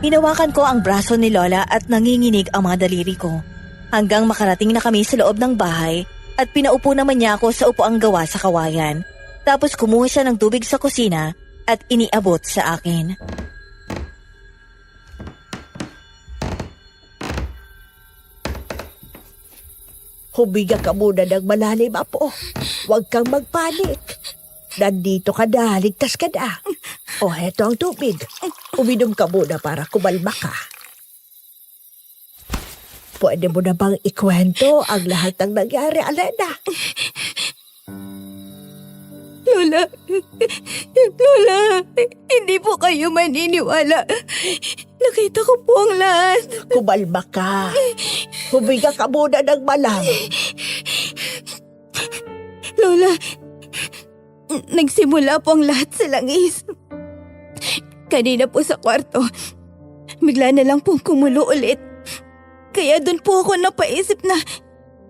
Hinawakan ko ang braso ni Lola at nanginginig ang mga daliri ko. Hanggang makarating na kami sa loob ng bahay at pinaupo naman niya ako sa upuang gawa sa kawayan. Tapos kumuha siya ng tubig sa kusina at iniabot sa akin. Humiga ka muna ng malalim, Apo. Huwag kang magpanik. Nandito ka na, ligtas ka na. O, heto ang tubig. Uminom ka muna para kumalma ka. Pwede mo na bang ikwento ang lahat ng nangyari, Alena? Lola, hindi po kayo maniniwala. Nakita ko po ang lahat. Kumalma ka. Humiga ka muna ng malam. Lola, nagsimula po ang lahat sa langis. Kanina po sa kwarto, bigla na lang pong kumulo ulit. Kaya doon po ako napaisip na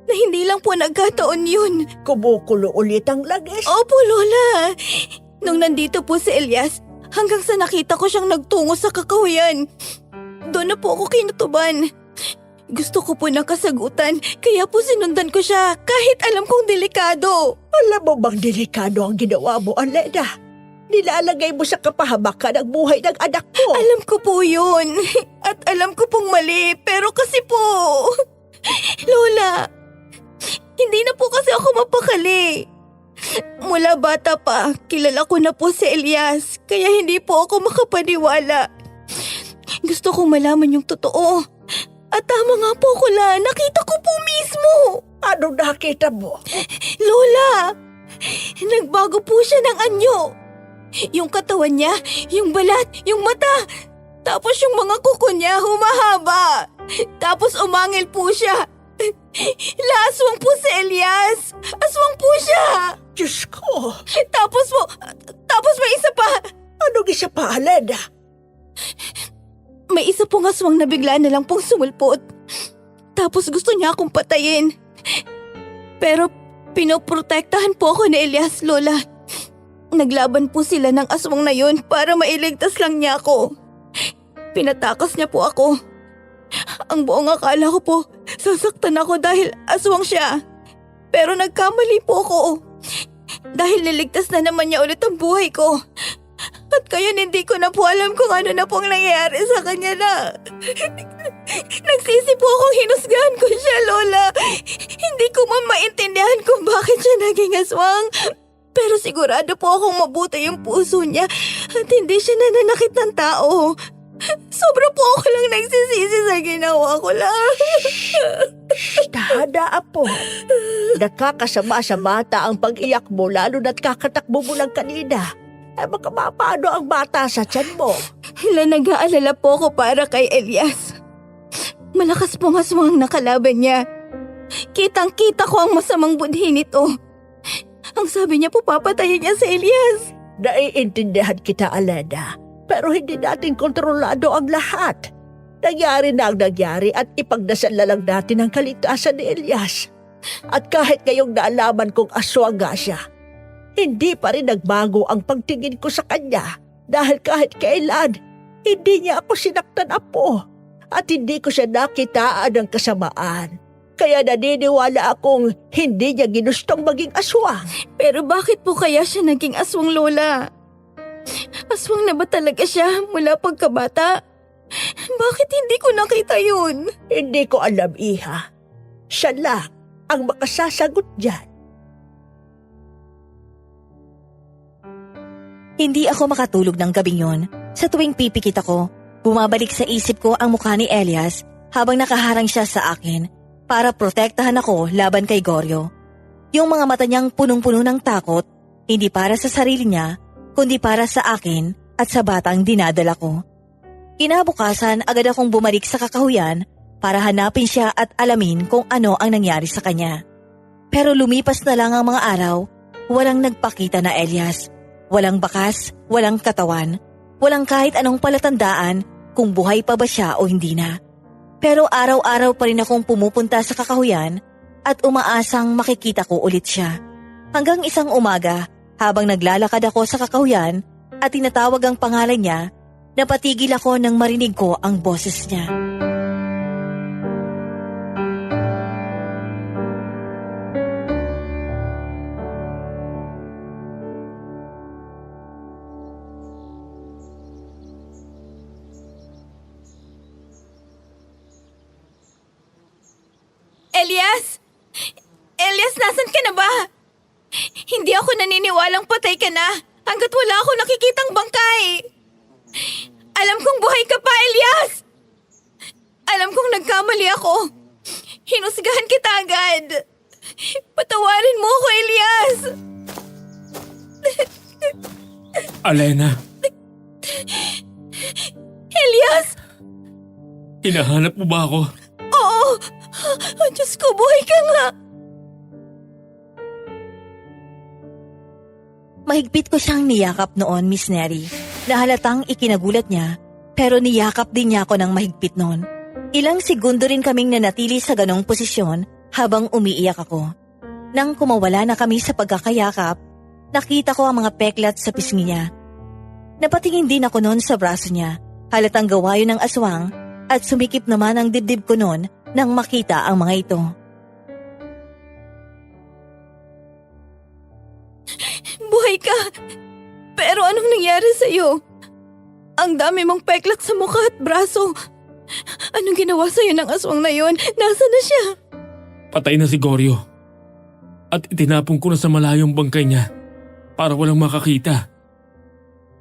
hindi lang po nagkataon yun. Kumukulo ulit ang langis. Opo, Lola. Nung nandito po si Elias, hanggang sa nakita ko siyang nagtungo sa kakahuyan. Doon na po ako kinutuban. Gusto ko po ng kasagutan, kaya po sinundan ko siya kahit alam kong delikado. Alam mo bang delikado ang ginawa mo, Alena? Nilalagay mo sa kapahamakan ang buhay ng anak mo. Alam ko po yun. At alam ko pong mali, pero kasi po... Lola, hindi na po kasi ako mapakali. Mula bata pa, kilala ko na po si Elias, kaya hindi po ako makapaniwala. Gusto kong malaman yung totoo. At tama nga po, Kula, nakita ko po mismo. Ano nakita mo? Lola, nagbago po siya ng anyo. Yung katawan niya, yung balat, yung mata. Tapos yung mga kuko niya humahaba. Tapos umangil po siya. Aswang po si Elias! Aswang po siya! Diyos ko! Tapos may isa pa! Anong isa pa, Alena? May isa pong aswang na bigla na lang pong sumulpot. Tapos gusto niya akong patayin. Pero pinoprotektahan po ako ni Elias, Lola. Naglaban po sila ng aswang na yun para mailigtas lang niya ako. Pinatakas niya po ako. Ang buong akala ko po, sasaktan ako dahil aswang siya. Pero nagkamali po ako. Dahil niligtas na naman niya ulit ang buhay ko. At kaya hindi ko na po alam kung ano na pong nangyayari sa kanya na. Nagsisi po akong hinusgahan ko siya, Lola. Hindi ko man maintindihan kung bakit siya naging aswang. Pero sigurado po akong mabuti yung puso niya at hindi siya nananakit ng tao. Sobra po ako lang nagsisisi sa ginawa ko lang. Tahada, Apo. Nakakasama sa bata ang pag-iyak mo lalo na't kakatakbo mo lang kanina. Ay baka paano ang bata sa tiyan mo? Nag-aalala po ako para kay Elias. Malakas pong aswang nakalaban niya. Kitang-kita ko ang masamang budhi nito. Ang sabi niya po papatayin niya si Elias. Naiintindihan kita, Alena. Pero hindi natin kontrolado ang lahat. Nangyari na ang nangyari at ipagdasal na lang natin ang kaligtasan ni Elias. At kahit ngayong naalaman kong aswang nga siya, hindi pa rin nagbago ang pagtingin ko sa kanya dahil kahit kailan, hindi niya ako sinaktan, Apo. At hindi ko siya nakitaan ng kasamaan. Kaya naniniwala akong hindi niya ginustong maging aswang. Pero bakit po kaya siya naging aswang, Lola? Aswang na ba talaga siya mula pagkabata? Bakit hindi ko nakita yun? Hindi ko alam, Iha. Siya lang ang makasasagot dyan. Hindi ako makatulog ng gabing yon. Sa tuwing pipikit ako, bumabalik sa isip ko ang mukha ni Elias habang nakaharang siya sa akin para protektahan ako laban kay Goryo. Yung mga mata niyang punong-puno ng takot, hindi para sa sarili niya, kundi para sa akin at sa batang dinadala ko. Kinabukasan, agad akong bumalik sa kakahuyan para hanapin siya at alamin kung ano ang nangyari sa kanya. Pero lumipas na lang ang mga araw, walang nagpakita na Elias. Walang bakas, walang katawan, walang kahit anong palatandaan kung buhay pa ba siya o hindi na. Pero araw-araw pa rin akong pumupunta sa kakahuyan at umaasang makikita ko ulit siya. Hanggang isang umaga, habang naglalakad ako sa kakahuyan at tinatawag ang pangalan niya, napatigil ako nang marinig ko ang boses niya. Elias! Elias, nasan ka na ba? Hindi ako naniniwalang patay ka na hanggat wala ako nakikitang bangkay. Alam kong buhay ka pa, Elias! Alam kong nagkamali ako. Hinusgahan kita agad. Patawarin mo ako, Elias! Alena, Elias! hinahanap mo ba ako? Oo! Oh, Diyos ko, buhay ka nga! Mahigpit ko siyang niyakap noon, Miss Neri. Nahalatang ikinagulat niya, pero niyakap din niya ako ng mahigpit noon. Ilang segundo rin kaming nanatili sa ganong posisyon habang umiiyak ako. Nang kumawala na kami sa pagkakayakap, nakita ko ang mga peklat sa pisngi niya. Napatingin din ako noon sa braso niya, halatang gawa yun ng aswang, at sumikip naman ang dibdib ko noon nang makita ang mga ito. Buhay ka! Pero anong nangyari sa'yo? Ang dami mong peklat sa mukha at braso. Anong ginawa sa'yo ng aswang na yon? Nasaan na siya? Patay na si Goryo. At itinapon ko na sa malayong bangkay niya para walang makakita.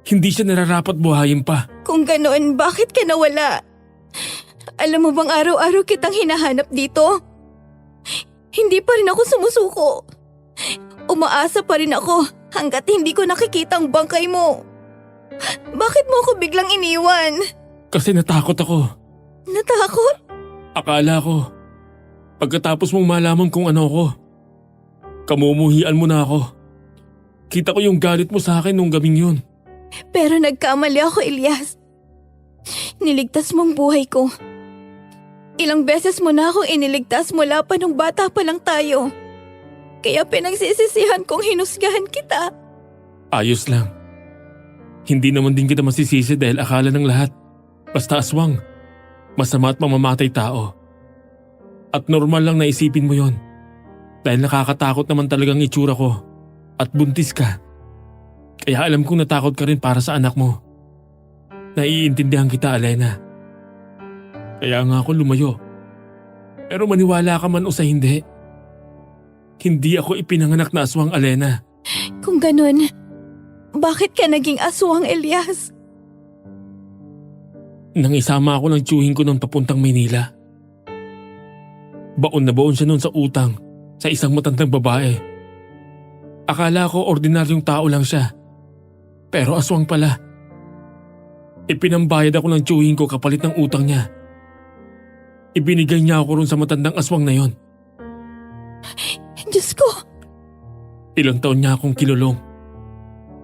Hindi siya nararapat buhayin pa. Kung ganoon, bakit ka nawala? Alam mo bang araw-araw kitang hinahanap dito? Hindi pa rin ako sumusuko. Umaasa pa rin ako hanggat hindi ko nakikita ang bangkay mo. Bakit mo ako biglang iniwan? Kasi natakot ako. Natakot? Akala ko, Pagkatapos mong malaman kung ano ako, kamumuhian mo na ako. Kita ko yung galit mo sa akin nung gabing yun. Pero nagkamali ako, Elias. Niligtas mong buhay ko. Ilang beses mo na akong iniligtas mula pa nung bata pa lang tayo. Kaya pinagsisisihan kong hinusgahan kita. Ayos lang. Hindi naman din kita masisisi dahil akala ng lahat. Basta aswang, masama at mamamatay tao. At normal lang na isipin mo yon. Dahil nakakatakot naman talagang itsura ko. At buntis ka. Kaya alam kong natakot ka rin para sa anak mo. Naiintindihan kita, Alena. Kaya nga ako lumayo. Pero maniwala ka man o sa hindi. Hindi ako ipinanganak na aswang, Alena. Kung ganun, bakit ka naging aswang, Elias? Nang isama ako ng tiyuhin ko ng papuntang Maynila. Baon na baon siya noon sa utang sa isang matandang babae. Akala ko ordinaryong tao lang siya. Pero aswang pala. Ipinambayad ako ng tiyuhin ko kapalit ng utang niya. Ibinigay niya ako ron sa matandang aswang na yon. Diyos ko, Ilang taon niya akong kilulong.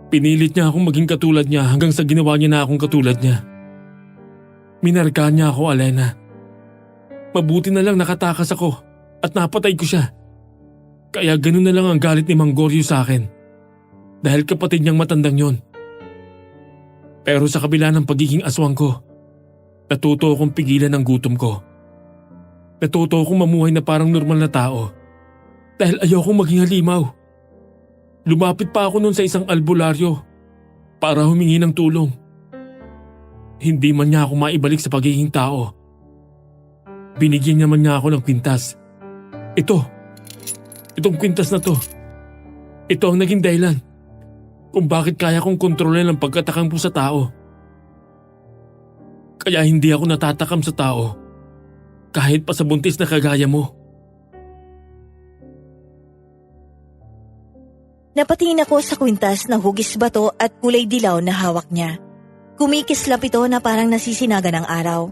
Pinilit niya akong maging katulad niya hanggang sa ginawa niya na akong katulad niya. Minarga niya ako, Alena. Mabuti na lang nakatakas ako at napatay ko siya. Kaya ganun na lang ang galit ni Mang Goryo sa akin. Dahil kapatid niyang matandang yon. Pero sa kabila ng pagiging aswang ko, natuto akong pigilan ang gutom ko. Natuto akong mamuhay na parang normal na tao. Dahil ayokong maging halimaw. Lumapit pa ako noon sa isang albularyo para humingi ng tulong. Hindi man niya ako maibalik sa pagiging tao. Binigyan naman niya ako ng kwintas. Itong kwintas na to. Ito ang naging dahilan kung bakit kaya kong kontrolin ang pagkatakam ko sa tao. Kaya hindi ako natatakam sa tao kahit pa sa buntis na kagaya mo. Napatingin ako sa kwintas na hugis bato at kulay dilaw na hawak niya. Kumikislap ito na parang nasisinaga ng araw.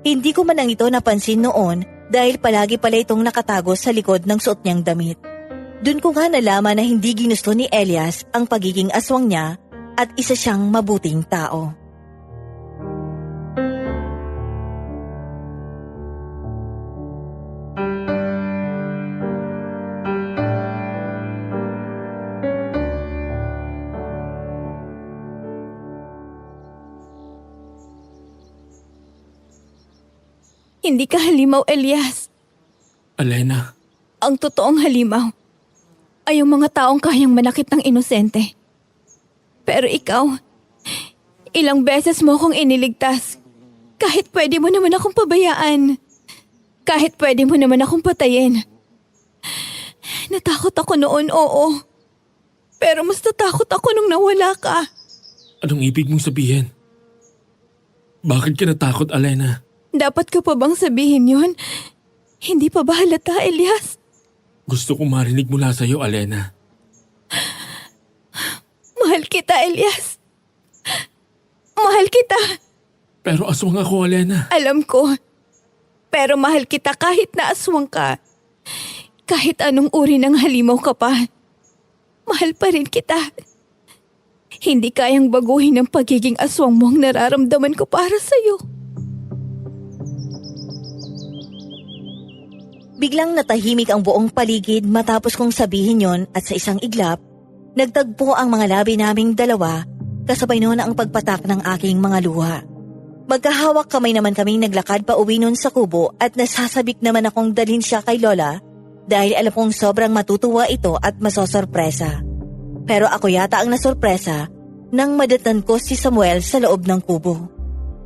Hindi ko man lang ito napansin noon dahil palagi pala itong nakatago sa likod ng suot niyang damit. Doon ko nga nalaman na hindi ginusto ni Elias ang pagiging aswang niya at isa siyang mabuting tao. hindi ka halimaw, Elias. Alena, Ang totoong halimaw ay yung mga taong kayang manakit ng inosente. Pero ikaw, ilang beses mo akong iniligtas. Kahit pwede mo naman akong pabayaan. Kahit pwede mo naman akong patayin. Natakot ako noon, oo. Pero mas natakot ako nung nawala ka. anong ibig mong sabihin? Bakit ka natakot, Alena? Dapat ko pa bang sabihin yun? Hindi pa ba halata, Elias? Gusto kong marinig mula sa'yo, Alena. Mahal kita, Elias. Mahal kita. Pero aswang ako, Alena. Alam ko. Pero mahal kita kahit na aswang ka. Kahit anong uri ng halimaw ka pa. Mahal pa rin kita. Hindi kayang baguhin ang pagiging aswang mo ang nararamdaman ko para sa'yo. Biglang natahimik ang buong paligid matapos kong sabihin yon at sa isang iglap, nagtagpo ang mga labi naming dalawa kasabay noon ang pagpatak ng aking mga luha. Magkahawak kamay naman kaming naglakad pa uwi noon sa kubo at nasasabik naman akong dalhin siya kay Lola dahil alam kong sobrang matutuwa ito at masosorpresa. Pero ako yata ang nasorpresa nang madatnan ko si Samuel sa loob ng kubo.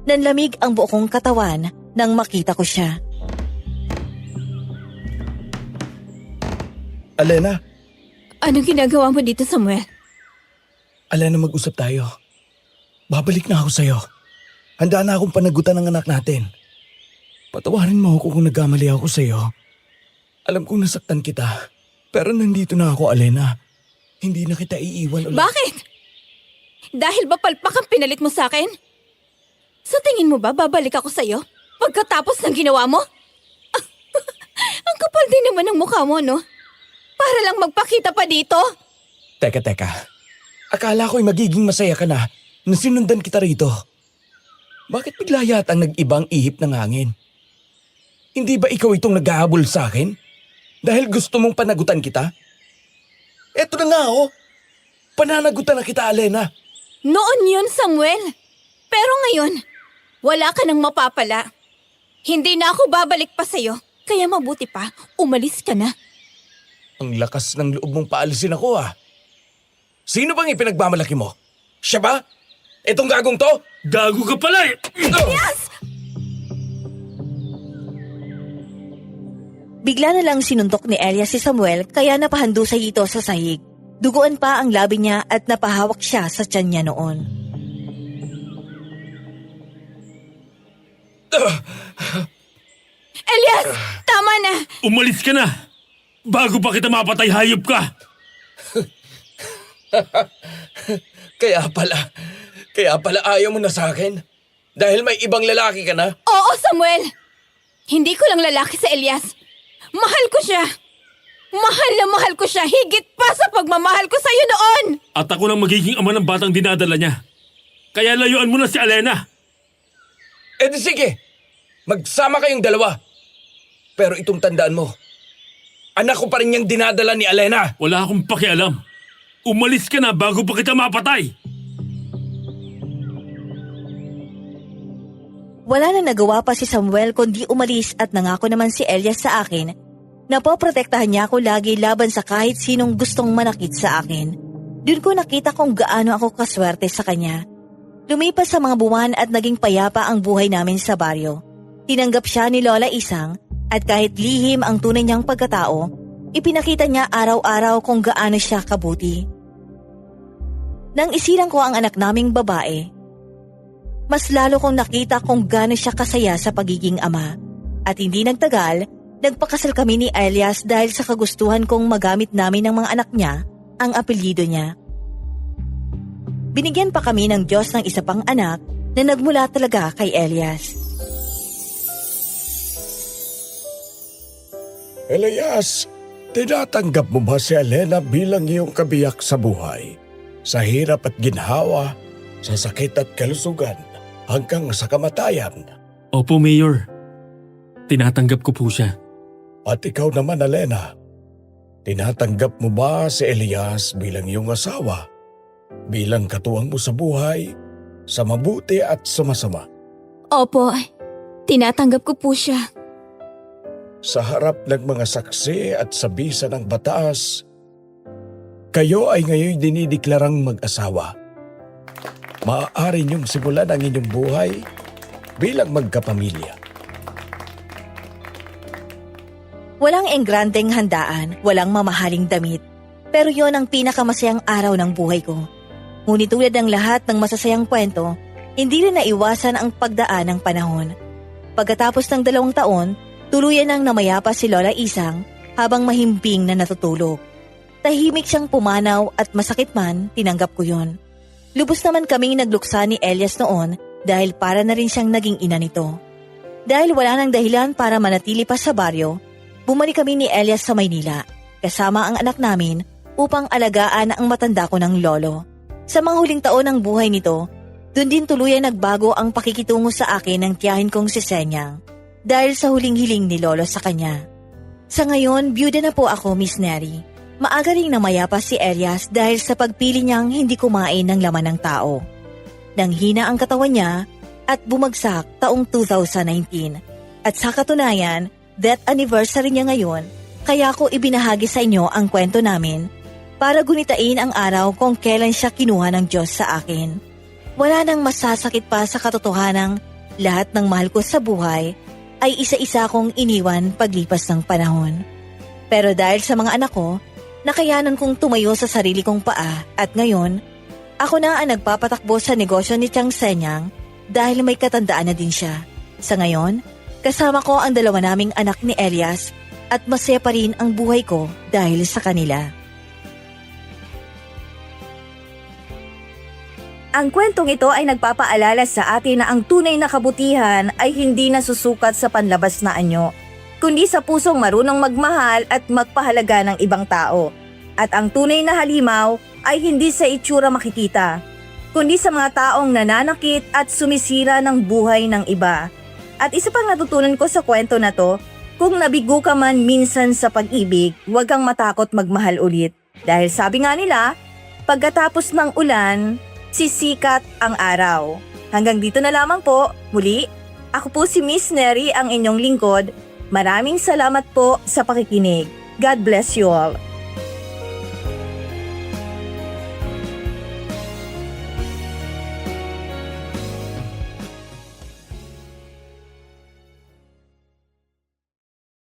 Nanlamig ang buo kong katawan nang makita ko siya. Alena, Anong ginagawa mo dito, Samuel? Alena, mag-usap tayo. Babalik na ako sa'yo. Handa na akong panagutan ng anak natin. Patawarin mo ako kung nagkamali ako sa'yo. Alam kong nasaktan kita. Pero nandito na ako, Alena. Hindi na kita iiwan ulit. Bakit? Dahil ba palpak ang pinalit mo sa akin? Sa tingin mo ba babalik ako sa'yo? Pagkatapos ng ginawa mo? Ang Ang kapal din naman ng mukha mo, no? Para lang magpakita pa dito? Teka. Akala ko'y magiging masaya ka na sinundan kita rito. Bakit bigla yatang nag-ibang ihip ng hangin? Hindi ba ikaw itong naghahabol sa akin? Dahil gusto mong panagutan kita? Eto na nga oh. Pananagutan na kita, Alena. Noon yun, Samuel. Pero ngayon, wala ka nang mapapala. Hindi na ako babalik pa sa'yo. Kaya mabuti pa, umalis ka na. Ang lakas ng loob mong paalisin ako ah. Sino bang ipinagmamalaki mo? Siya ba? Itong gagong to? Gago ka pala eh! Bigla na lang sinuntok ni Elias si Samuel kaya napahandusay ito sa sahig. Duguan pa ang labi niya at napahawak siya sa tiyan niya noon. Elias, tama na. Umalis ka na! Bago pa kita mapatay, hayop ka! Kaya pala ayaw mo na sa akin? Dahil may ibang lalaki ka na? Oo, Samuel. Hindi ko lang lalaki sa Elias. Mahal ko siya. Mahal na mahal ko siya higit pa sa pagmamahal ko sa'yo noon. At ako lang magiging ama ng batang dinadala niya. Kaya layuan mo na si Alena. Eh di sige, magsama kayong dalawa. Pero itong tandaan mo, anak ko pa rin niyang dinadala ni Alena. Wala akong pakialam. Umalis ka na bago pa kita mapatay. Wala na nagawa pa si Samuel kundi umalis at nangako naman si Elias sa akin na poprotektahan niya ako lagi laban sa kahit sinong gustong manakit sa akin. Doon ko nakita kung gaano ako kaswerte sa kanya. Lumipas sa mga buwan at naging payapa ang buhay namin sa baryo. Tinanggap siya ni Lola Isang at kahit lihim ang tunay niyang pagkatao, ipinakita niya araw-araw kung gaano siya kabuti. Nang isilang ko ang anak naming babae, mas lalo kong nakita kung gaano siya kasaya sa pagiging ama. At hindi nagtagal, nagpakasal kami ni Elias dahil sa kagustuhan kong magamit namin ng mga anak niya ang apelyido niya. Binigyan pa kami ng Diyos ng isa pang anak na nagmula talaga kay Elias. Elias, tinatanggap mo ba si Alena bilang iyong kabiyak sa buhay? Sa hirap at ginhawa, sa sakit at kalusugan, hanggang sa kamatayan. Opo, Mayor. Tinatanggap ko po siya. At ikaw naman, Alena, tinatanggap mo ba si Elias bilang iyong asawa? Bilang katuwang mo sa buhay, sa mabuti at sa masama? Opo, tinatanggap ko po siya. Sa harap ng mga saksi at sa bisa ng batas, kayo ay ngayon dinideklarang mag-asawa. Maaari niyong simulan ang inyong buhay bilang magkapamilya. Walang enggrandeng handaan, walang mamahaling damit. Pero yon ang pinakamasayang araw ng buhay ko. Ngunit tulad ng lahat ng masasayang kwento, hindi rin naiwasan ang pagdaan ng panahon. Pagkatapos ng 2 taon, tuluyan nang namayapa si Lola Isang habang mahimbing na natutulog. Tahimik siyang pumanaw at masakit man, tinanggap ko yon. Lubos naman kaming nagluksa ni Elias noon dahil para na rin siyang naging ina nito. Dahil wala nang dahilan para manatili pa sa baryo, bumalik kami ni Elias sa Maynila kasama ang anak namin upang alagaan ang matanda ko ng lolo. Sa mga huling taon ng buhay nito, doon din tuluyan nagbago ang pakikitungo sa akin ng tiyahin kong si Senyang dahil sa huling hiling ni lolo sa kanya. Sa ngayon, byuda na po ako, Miss Neri. Maaga ring namayapa si Elias dahil sa pagpili niyang hindi kumain ng laman ng tao. Nang hina ang katawan niya at bumagsak taong 2019. At sa katunayan, death anniversary niya ngayon, kaya ko ibinahagi sa inyo ang kwento namin para gunitain ang araw kung kailan siya kinuha ng Diyos sa akin. Wala nang masasakit pa sa katotohanang lahat ng mahal ko sa buhay ay isa-isa kong iniwan paglipas ng panahon. Pero dahil sa mga anak ko, nakayanan kong tumayo sa sarili kong paa at ngayon, ako na ang nagpapatakbo sa negosyo ni Tiang Senyang dahil may katandaan na din siya. Sa ngayon, kasama ko ang 2 naming anak ni Elias at masaya pa rin ang buhay ko dahil sa kanila. Ang kwentong ito ay nagpapaalala sa atin na ang tunay na kabutihan ay hindi nasusukat sa panlabas na anyo, kundi sa pusong marunong magmahal at magpahalaga ng ibang tao. At ang tunay na halimaw ay hindi sa itsura makikita, kundi sa mga taong nananakit at sumisira ng buhay ng iba. At isa pang natutunan ko sa kwento na to, kung nabigo ka man minsan sa pag-ibig, huwag kang matakot magmahal ulit. Dahil sabi nga nila, pagkatapos ng ulan, sisikat ang araw. Hanggang dito na lamang po. Muli, ako po si Miss Neri, ang inyong lingkod. Maraming salamat po sa pakikinig. God bless you all.